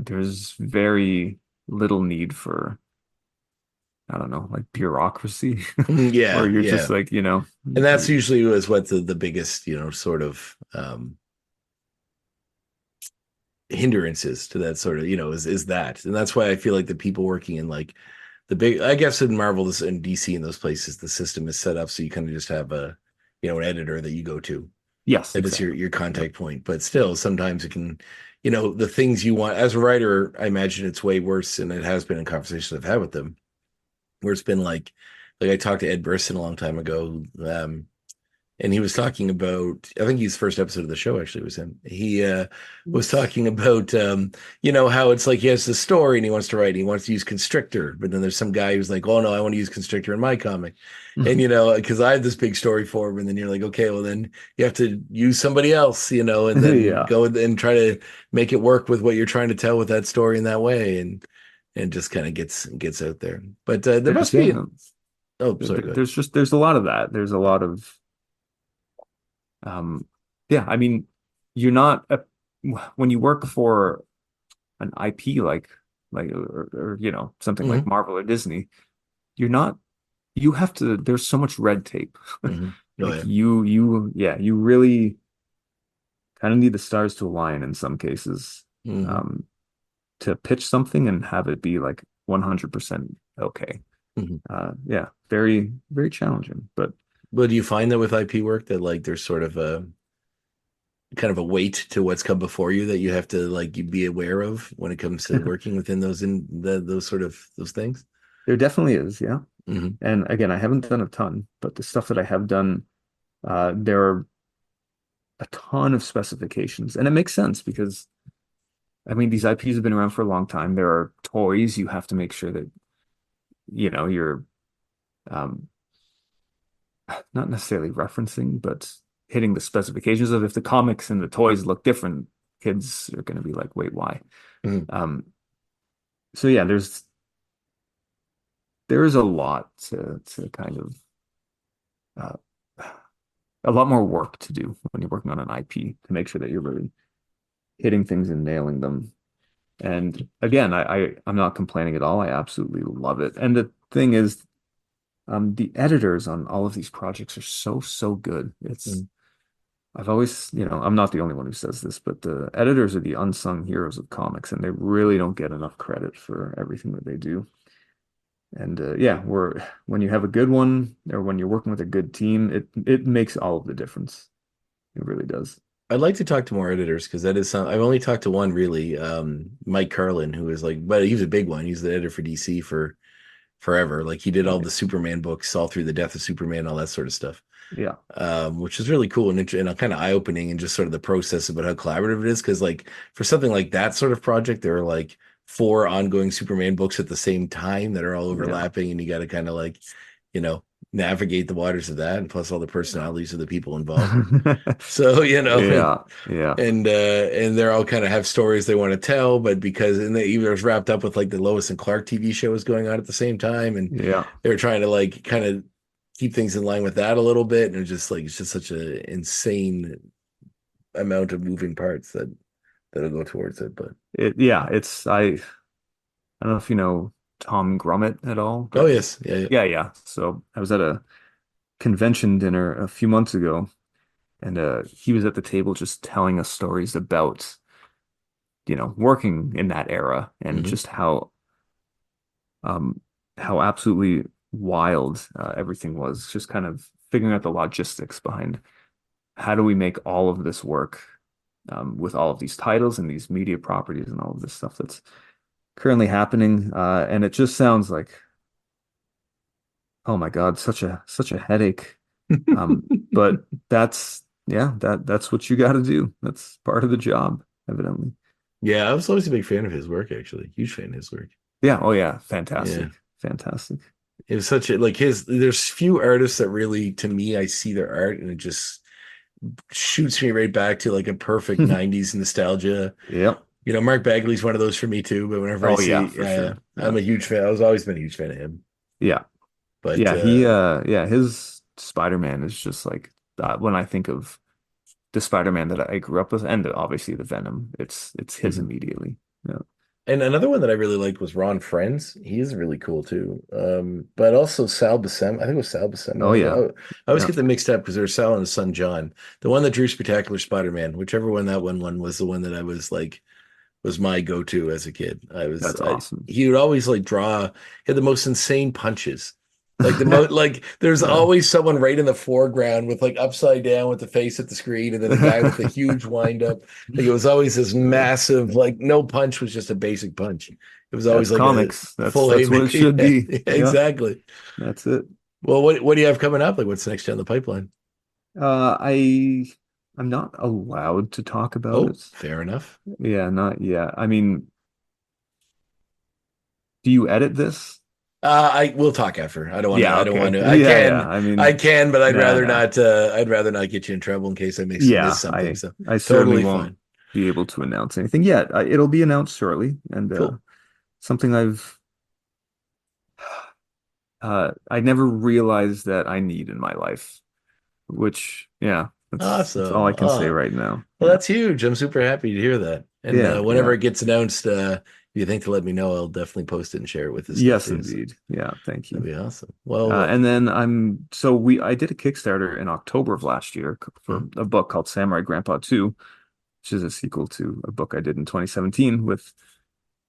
There's very little need for, I don't know, like bureaucracy, where Yeah, you're just yeah. like, And that's usually was what the biggest, sort of hindrances to that sort of, is that. And that's why I feel like the people working in like the big, I guess in Marvel this and DC and those places, the system is set up so you kind of just have a, an editor that you go to. yes, That is your exactly. your Yep. contact point. But still, sometimes it can, the things you want as a writer, I imagine it's way worse, and it has been in conversations I've had with them, where it's been like I talked to Ed Brisson a long time ago. And he was talking about, I think his first episode of the show actually was him. He was talking about how it's like he has the story and he wants to write and he wants to use constrictor, but then there's some guy who's like, oh no, I want to use constrictor in my comic. And because I have this big story for him, and then you're like, okay, well then you have to use somebody else, and then Yeah. go and try to make it work with what you're trying to tell with that story in that way, and just kind of gets out there. But there There's must yeah, be. no, Oh, sorry, go ahead. there's a lot of that. There's a lot of um yeah, I mean, you're not a, when you work for an IP or something like Hmm. Marvel or Disney, you're not you have to there's so much red tape. Hmm. Oh Like yeah. you really kind of need the stars to align in some cases, Hmm. um to pitch something and have it be like 100% okay. Hmm. Yeah, very, very challenging. But But do you find that with IP work that like there's sort of a kind of a weight to what's come before you that you have to like you be aware of when it comes to working within those sort of those things? there definitely is, yeah. Hmm. And again, I haven't done a ton, but the stuff that I have done, there are a ton of specifications. And it makes sense because, I mean, these IPs have been around for a long time. There are toys you have to make sure that, you're um, not necessarily referencing, but hitting the specifications of if the comics and the toys look different, kids are going to be like, wait, why? Hmm. Um, so yeah, there is a lot to kind of uh, a lot more work to do when you're working on an IP to make sure that you're really hitting things and nailing them. And again, I'm not complaining at all. I absolutely love it. And the thing is, the editors on all of these projects are so good. Hmm. I've always, I'm not the only one who says this, but the editors are the unsung heroes of comics, and they really don't get enough credit for everything that they do. And yeah, when you have a good one or when you're working with a good team, it makes all of the difference. It really does. I'd like to talk to more editors because that is some. I've only talked to one really, Mike Carlin, who is like, but he was a big one. He's the editor for DC for forever. Like he did all Right. the Superman books all through the death of Superman, all that sort of stuff. Yeah. Which is really cool and kind of eye-opening and just sort of the process about how collaborative it is. Because like for something like that sort of project, there are like four ongoing Superman books at the same time that are all Yeah. overlapping, and you got to kind of like, you know, navigate the waters of that, and plus all the personalities of the people involved. So, Yeah. Yeah. and they're all kind of have stories they want to tell, but because and they even was wrapped up with like the Lois and Clark TV show was going on at the same time, and Yeah. they were trying to like kind of keep things in line with that a little bit, and it's just such an insane amount of moving parts that'll go towards it. But Yeah, I don't know if you know Tom Grummett at all, oh but yes, yeah, yeah. yeah, yeah. So I was at a convention dinner a few months ago, and he was at the table just telling us stories about, working in that era and Hmm. just um how absolutely wild everything was, just kind of figuring out the logistics behind how do we make all of this work with all of these titles and these media properties and all of this stuff that's currently happening. And it just sounds like, oh my God, such a headache. But that's what you got to do. That's part of the job, evidently. Yeah, I was always a big fan of his work, actually. Huge fan of his work. Yeah. Oh yeah. Yeah. Fantastic. Fantastic. It was such a like his there's few artists that really to me I see their art and it just shoots me right back to like a perfect 90s nostalgia. Yep. Mark Bagley's one of those for me too, but whenever I Oh yeah, see for sure. I'm Yeah. a huge fan. I was always been a huge fan of him. Yeah. But Yeah. His Spider-Man is just like when I think of the Spider-Man that I grew up with, and obviously the Venom, it's his mhm. immediately. Yeah. And another one that I really liked was Ron Friends. He is really cool too. But also Sal Buscema. I think it was Sal Buscema. Oh yeah. I always Yeah. get them mixed up because there's Sal and his son John. The one that drew Spectacular Spider-Man, whichever one that one won was the one that I was like was my go-to as a kid. That's awesome. He would always like draw, he had the most insane punches. Like like there's Yeah. always someone right in the foreground with like upside down with the face at the screen, and then a guy with a huge wind up. Like it was always this Uh, massive, like no punch was just a basic punch. It was That's always like a comics. That's full that's what it haymaker. should Yeah, be. yeah, Yeah, exactly. that's it. Well, what do you have coming up? Like what's next down the pipeline? I'm not allowed to talk about Oh, it. fair enough. Yeah, not yet. I mean, do you edit this? I will talk after. I don't want to. Yeah, I don't want okay. to. Yeah, yeah. I I mean, can, but I'd nah, rather nah. not. I'd rather not get you in trouble in case I miss Yeah, something. I So I certainly totally won't fine. be able to announce anything yet. It'll be announced shortly, and Cool. something I never realized that I need in my life. Which, yeah, that's all I Awesome. can say right now. Well, Yeah, that's huge. I'm super happy to hear that. And yeah, whenever yeah. it gets announced, if you think to let me know, I'll definitely post it and share it with the stuff Yes, too. So indeed. Yeah, thank that'd you. be awesome. Well, And then I did a Kickstarter in October of last year for a book called Samurai Grandpa 2, which is a sequel to a book I did in 2017 with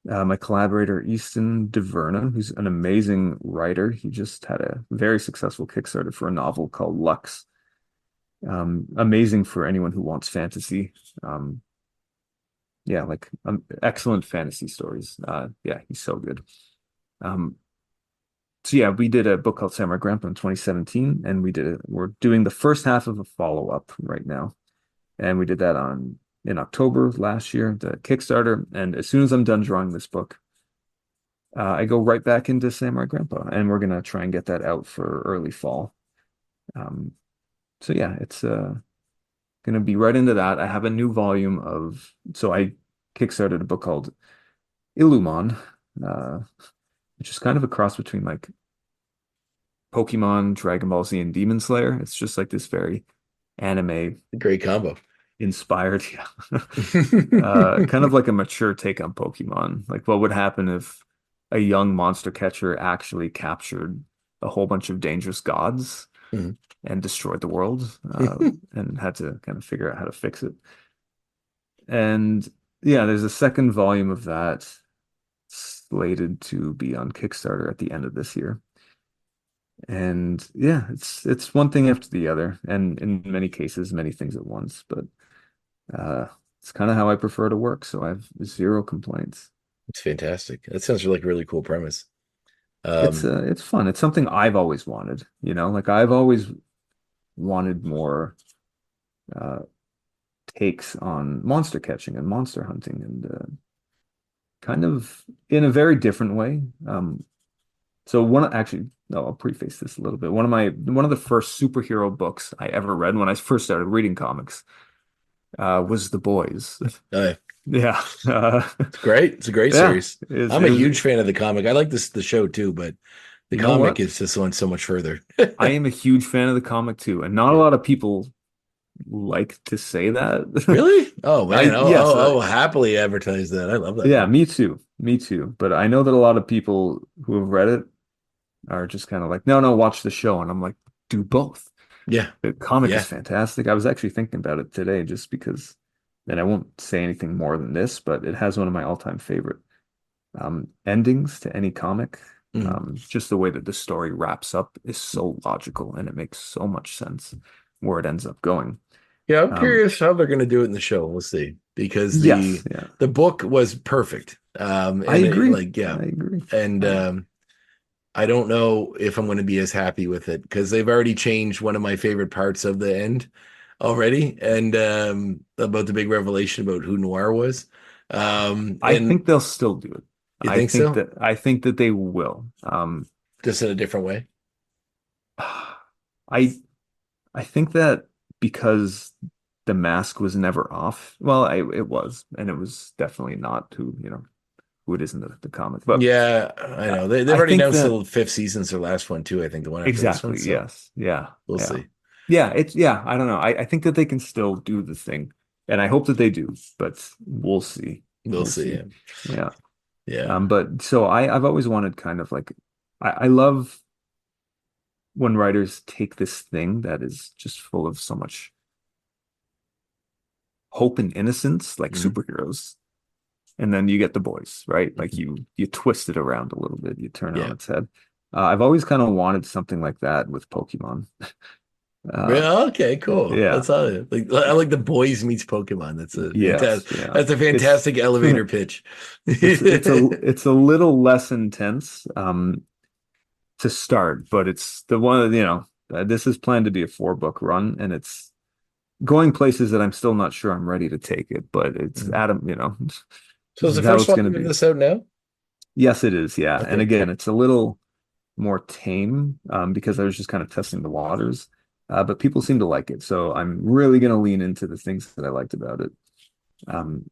my collaborator Easton DeVerna, who's an amazing writer. He just had a very successful Kickstarter for a novel called Lux. Amazing for anyone who wants fantasy. Yeah, like excellent fantasy stories. Yeah, he's so good. Um, so yeah, we did a book called Samurai Grandpa in 2017, and we're doing the first half of a follow-up right now. And we did that in October last year, the Kickstarter. And as soon as I'm done drawing this book, I go right back into Samurai Grandpa, and we're gonna try and get that out for early fall. Um, so yeah, it's gonna be right into that. I have a new volume so I kickstarted a book called Illumon, uh, which is kind of a cross between like Pokemon, Dragon Ball Z, and Demon Slayer. It's just like this very anime great combo. inspired, yeah. Kind of like a mature take on Pokemon. Like what would happen if a young monster catcher actually captured a whole bunch of dangerous gods? Mhm. and destroyed the world, and had to kind of figure out how to fix it. And yeah, there's a second volume of that slated to be on Kickstarter at the end of this year. And yeah, it's one thing after the other, and in many cases, many things at once. But uh, it's kind of how I prefer to work, so I have zero complaints. It's fantastic. That sounds like a really cool premise. It's fun. It's something I've always wanted, like I've always wanted more uh, takes on monster catching and monster hunting, and kind of in a very different way. So actually, no, I'll preface this a little bit. One of the first superhero books I ever read when I first started reading comics was The Boys. uh, Yeah, it's great. It's a great yeah. series. I'm a huge fan of the comic. I like the show too, but the You know comic what? is just going so much further. I am a huge fan of the comic too, and not a lot of people like to say that. Really? Oh man, Yes, I'll happily advertise that. I love that. yeah, me too, me too. But I know that a lot of people who have read it are just kind of like, no, no, watch the show, and I'm like, do both. Yeah, The comic yeah. is fantastic. I was actually thinking about it today just because, and I won't say anything more than this, but it has one of my all-time favorite endings to any comic. Mm. Just the way that the story wraps up is so logical and it makes so much sense where it ends up going. Yeah, I'm Um, curious how they're going to do it in the show. We'll see, because yes, yeah, the book was perfect. I And agree. like, yeah, I agree. and I don't know if I'm going to be as happy with it because they've already changed one of my favorite parts of the end already, and about the big revelation about who Noir was. I And think they'll still do it. you think so? I think that they will. Just in a different way. I I think that because the mask was never off. Well, it was, and it was definitely not who it is in the comic. But Yeah, I know. They've I already think announced that the fifth season's their last one too. I think the one after this one. exactly, So yes, yeah, we'll yeah, see. yeah. I don't know. I think that they can still do the thing, and I hope that they do. But we'll see. We'll We'll see. see. Yeah. Yeah. But so I've always wanted kind of like I love when writers take this thing that is just full of so much hope and innocence, like Mhm. superheroes, and then you get the boys, right? Like Mhm. you twist it around a little bit, you turn it on Yeah. its head. I've always kind of wanted something like that with Pokemon. Uh, Yeah. Okay. Cool. yeah, That's all. I like the boys meets Pokemon. That's a yes, fantastic. yeah. That's a It's fantastic elevator pitch. it's a little less intense to start, but it's the one, this is planned to be a 4 book run, and it's going places that I'm still not sure I'm ready to take it, but it's Mhm. Adam, So this is the is how first it's going to volume of be. this out now? Yes, it is. Yeah. And Okay. again, it's a little more tame because I was just kind of testing the waters. But people seem to like it. So I'm really going to lean into the things that I liked about it um,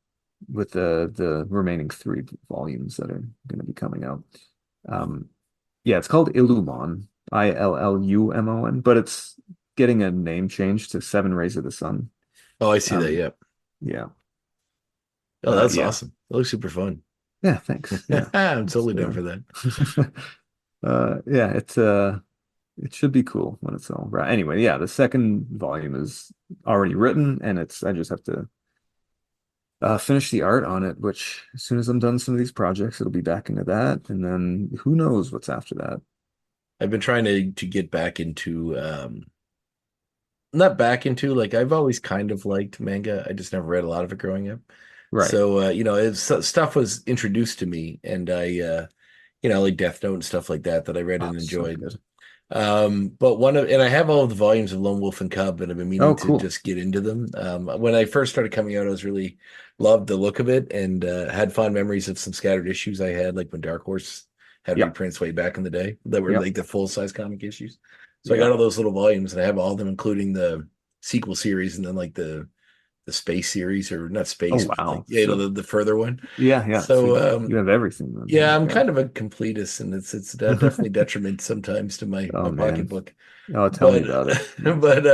with the remaining 3 volumes that are going to be coming out. Um, yeah, it's called Illumon, Illumon, but it's getting a name change to Seven Rays of the Sun. Oh, I see that. Um, Yeah. yeah. Oh, that's Yeah. awesome. It looks super fun. Yeah, thanks. Yeah. I'm It's, totally down for that. yeah, it should be cool when it's all right. Anyway, yeah, the second volume is already written, and I just have to finish the art on it, which as soon as I'm done some of these projects, it'll be back into that, and then who knows what's after that. I've been trying to get back into not back into, like, I've always kind of liked manga. I just never read a lot of it growing up. Right. So stuff was introduced to me, and I like Death Note and stuff like that I read Oh, and so enjoyed. good. But and I have all of the volumes of Lone Wolf and Cub, and I've been meaning Oh, to cool. just get into them. When I first started coming out, I was really loved the look of it, and had fond memories of some scattered issues I had, like when Dark Horse had Yep. reprints way back in the day that were Yep. like the full size comic issues. So I got Yep. all those little volumes, and I have all of them, including the sequel series, and then like the space series, or not Oh, space, but like wow. So the further one. yeah, yeah. So So you have everything then. yeah, I'm Okay. kind of a completist, and it's definitely detriment sometimes to Oh my man. pocketbook. Oh, tell me But about it. Yeah. but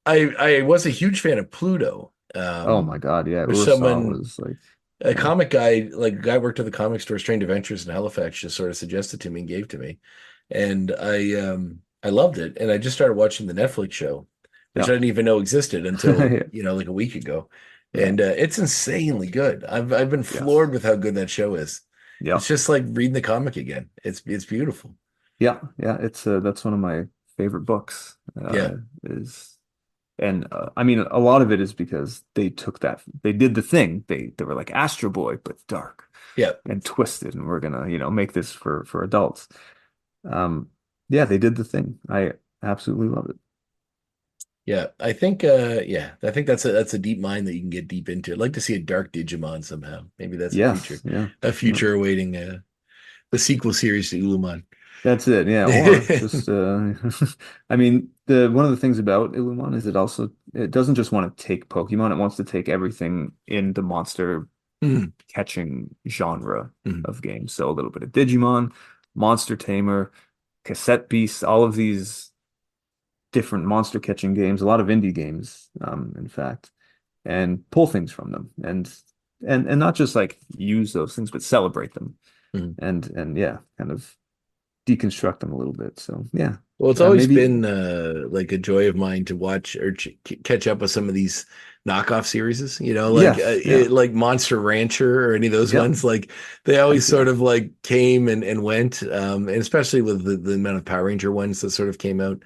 I was a huge fan of Pluto. Oh my God. Yeah. Which Ursaw someone was like, a yeah. comic guy, like a guy worked at the comic store Strange Adventures in Halifax, just sort of suggested to me and gave to me. And I loved it, and I just started watching the Netflix show, which I Yeah. didn't even know existed until Yeah. like a week ago, Yeah. and it's insanely good. I've been Yes. floored with how good that show is. Yeah. It's just like reading the comic again. It's beautiful. Yeah. Yeah. It's that's one of my favorite books. Yeah, Is And I mean, a lot of it is because they did the thing. They were like Astro Boy, but dark yeah, and twisted, and we're gonna, make this for adults. Um, yeah, they did the thing. I absolutely love it. yeah. I think that's a deep mine that you can get deep into. I'd like to see a dark Digimon somehow. Maybe that's Yes, yeah, a yeah. future awaiting the sequel series to Ulumon. That's it. Yeah, or just I mean, the one of the things about Illumon is it doesn't just want to take Pokemon, it wants to take everything in the monster Mhm, catching genre mhm. of games. So a little bit of Digimon, Monster Tamer, Cassette Beasts, all of these different monster catching games, a lot of indie games, in fact, and pull things from them and not just like use those things, but celebrate them Mhm. and yeah, kind of deconstruct them a little bit. So yeah, Well, it's always maybe been like a joy of mine to watch or catch up with some of these knockoff series, yes, yeah, like Monster Rancher or any of those yeah, ones. Like they always heck yeah, sort of like came and went, and especially with the amount of Power Ranger ones that sort of came out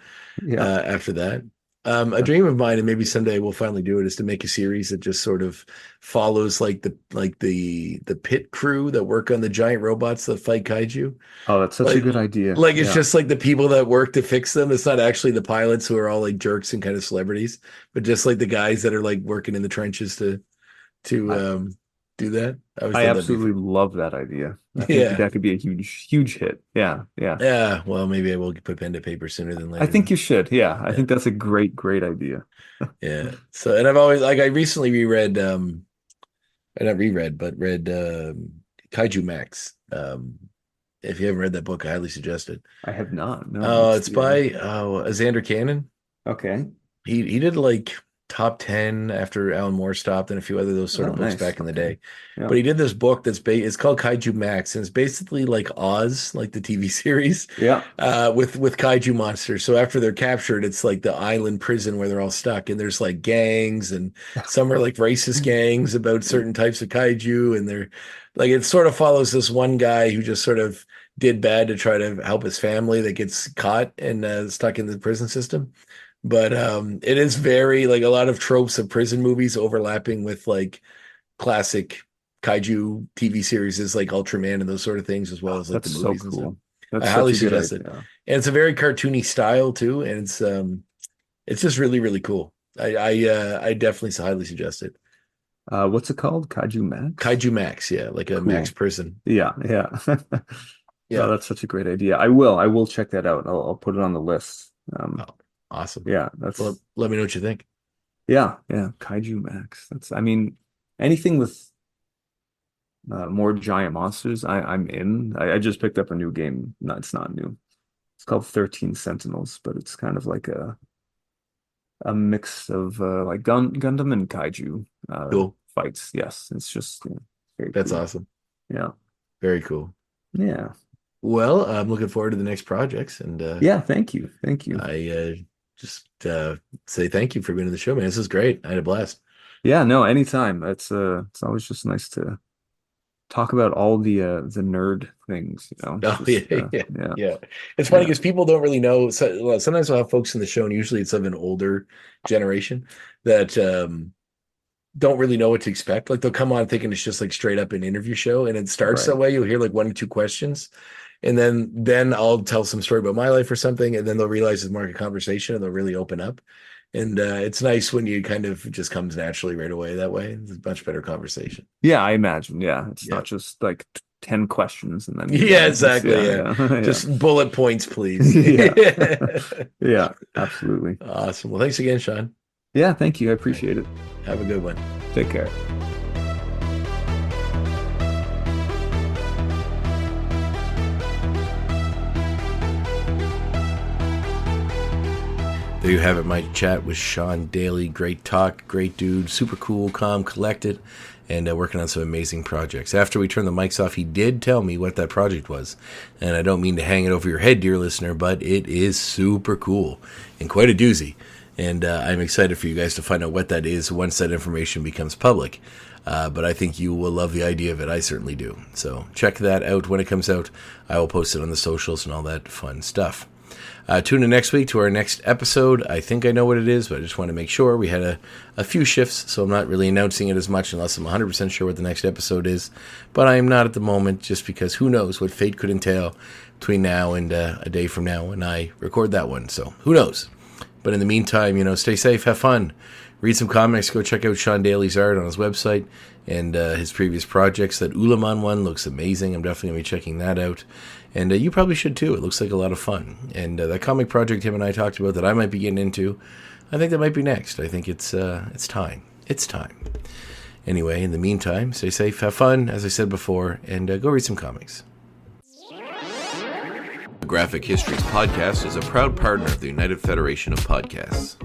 yeah. after that. A dream of mine, and maybe someday we'll finally do it, is to make a series that just sort of follows like the pit crew that work on the giant robots that fight kaiju. Oh, that's such a Like, good idea. like it's Yeah, just like the people that work to fix them. It's not actually the pilots who are all like jerks and kind of celebrities, but just like the guys that are like working in the trenches to I do that. I always I thought that'd be absolutely love that idea. I think yeah. that could be a huge hit. Yeah, yeah. Yeah, well, maybe I will put pen to paper sooner than I later think then. you should. Yeah, I Yeah. think that's a great idea. Yeah. So, and I've always like I recently reread not reread, but read Kaiju Max. If you haven't read that book, I highly suggest it. I have not. No, what's It's the by Xander Cannon. Okay. He did like top 10 after Alan Moore stopped and a few other those sort Oh, of books nice. back in the Okay. day. Yeah. But he did this book it's called Kaiju Max, and it's basically like Oz, like the TV series, Yeah. with kaiju monsters. So after they're captured, it's like the island prison where they're all stuck, and there's like gangs, and some are like racist gangs about certain types of kaiju, and they're like it sort of follows this one guy who just sort of did bad to try to help his family that gets caught and stuck in the prison system. But it is very like a lot of tropes of prison movies overlapping with like classic kaiju TV series is like Ultraman and those sort of things, as well as like the That's so movies and stuff. cool. I That's highly such a good suggest it. idea. And it's a very cartoony style too, and it's just really, really cool. I definitely highly suggest it. What's it called? Kaiju Max? Kaiju Max, yeah, like a Max Cool. person. Yeah, yeah. Oh, Yeah. that's such a great idea. I will check that out. I'll put it on the list. Oh, awesome. Yeah, Well, let me know what you think. yeah, Kaiju Max. I mean, anything with more giant monsters, I'm in. I just picked up a new game. No, it's not new. It's called 13 Sentinels, but it's kind of like a mix of like Gundam and Kaiju Cool. fights. Yes, it's just very That's cool. awesome. Yeah. Very cool. Yeah. Well, I'm looking forward to the next projects, and Yeah, thank you. Thank you. I just say thank you for being on the show, man. This is great. I had a blast. Yeah, no, anytime. It's always just nice to talk about all the nerd things, Oh Just yeah, yeah, yeah. yeah. It's funny Yeah. because people don't really know. So, well, sometimes we'll have folks in the show, and usually it's of an older generation that don't really know what to expect. Like they'll come on thinking it's just like straight up an interview show, and it starts that Right. way. You'll hear like one or two questions, and then I'll tell some story about my life or something, and then they'll realize it's more like a conversation, and they'll really open up. And it's nice when you kind of just comes naturally right away that way. It's a much better conversation. Yeah, I imagine. Yeah. It's Yeah. not just like 10 questions and then Yeah, it's exactly. Yeah. yeah. Just bullet points, please. Yeah. Yeah, absolutely. Awesome. Well, thanks again, Sean. Yeah, thank you. I appreciate it. Have a good one. Take care. There you have it, my chat with Shawn Daley. Great talk, great dude, super cool, calm, collected. and working on some amazing projects. After we turned the mics off, he did tell me what that project was. And I don't mean to hang it over your head, dear listener, but it is super cool and quite a doozy. And I'm excited for you guys to find out what that is once that information becomes public. But I think you will love the idea of it. I certainly do. So check that out when it comes out. I will post it on the socials and all that fun stuff. Tune in next week to our next episode. I think I know what it is, but I just want to make sure. We had a few shifts, so I'm not really announcing it as much unless I'm 100% sure what the next episode is. But I am not at the moment, just because who knows what fate could entail between now and a day from now when I record that one. So who knows? But in the meantime, stay safe, have fun, read some comics, go check out Shawn Daley's art on his website and his previous projects. That Ulaman one looks amazing. I'm definitely going to be checking that out. And you probably should too. It looks like a lot of fun. And that comic project him and I talked about that I might be getting into, I think that might be next. I think it's time. It's time. Anyway, in the meantime, stay safe, have fun, as I said before, and go read some comics. The Graphic Histories Podcast is a proud partner of the United Federation of Podcasts.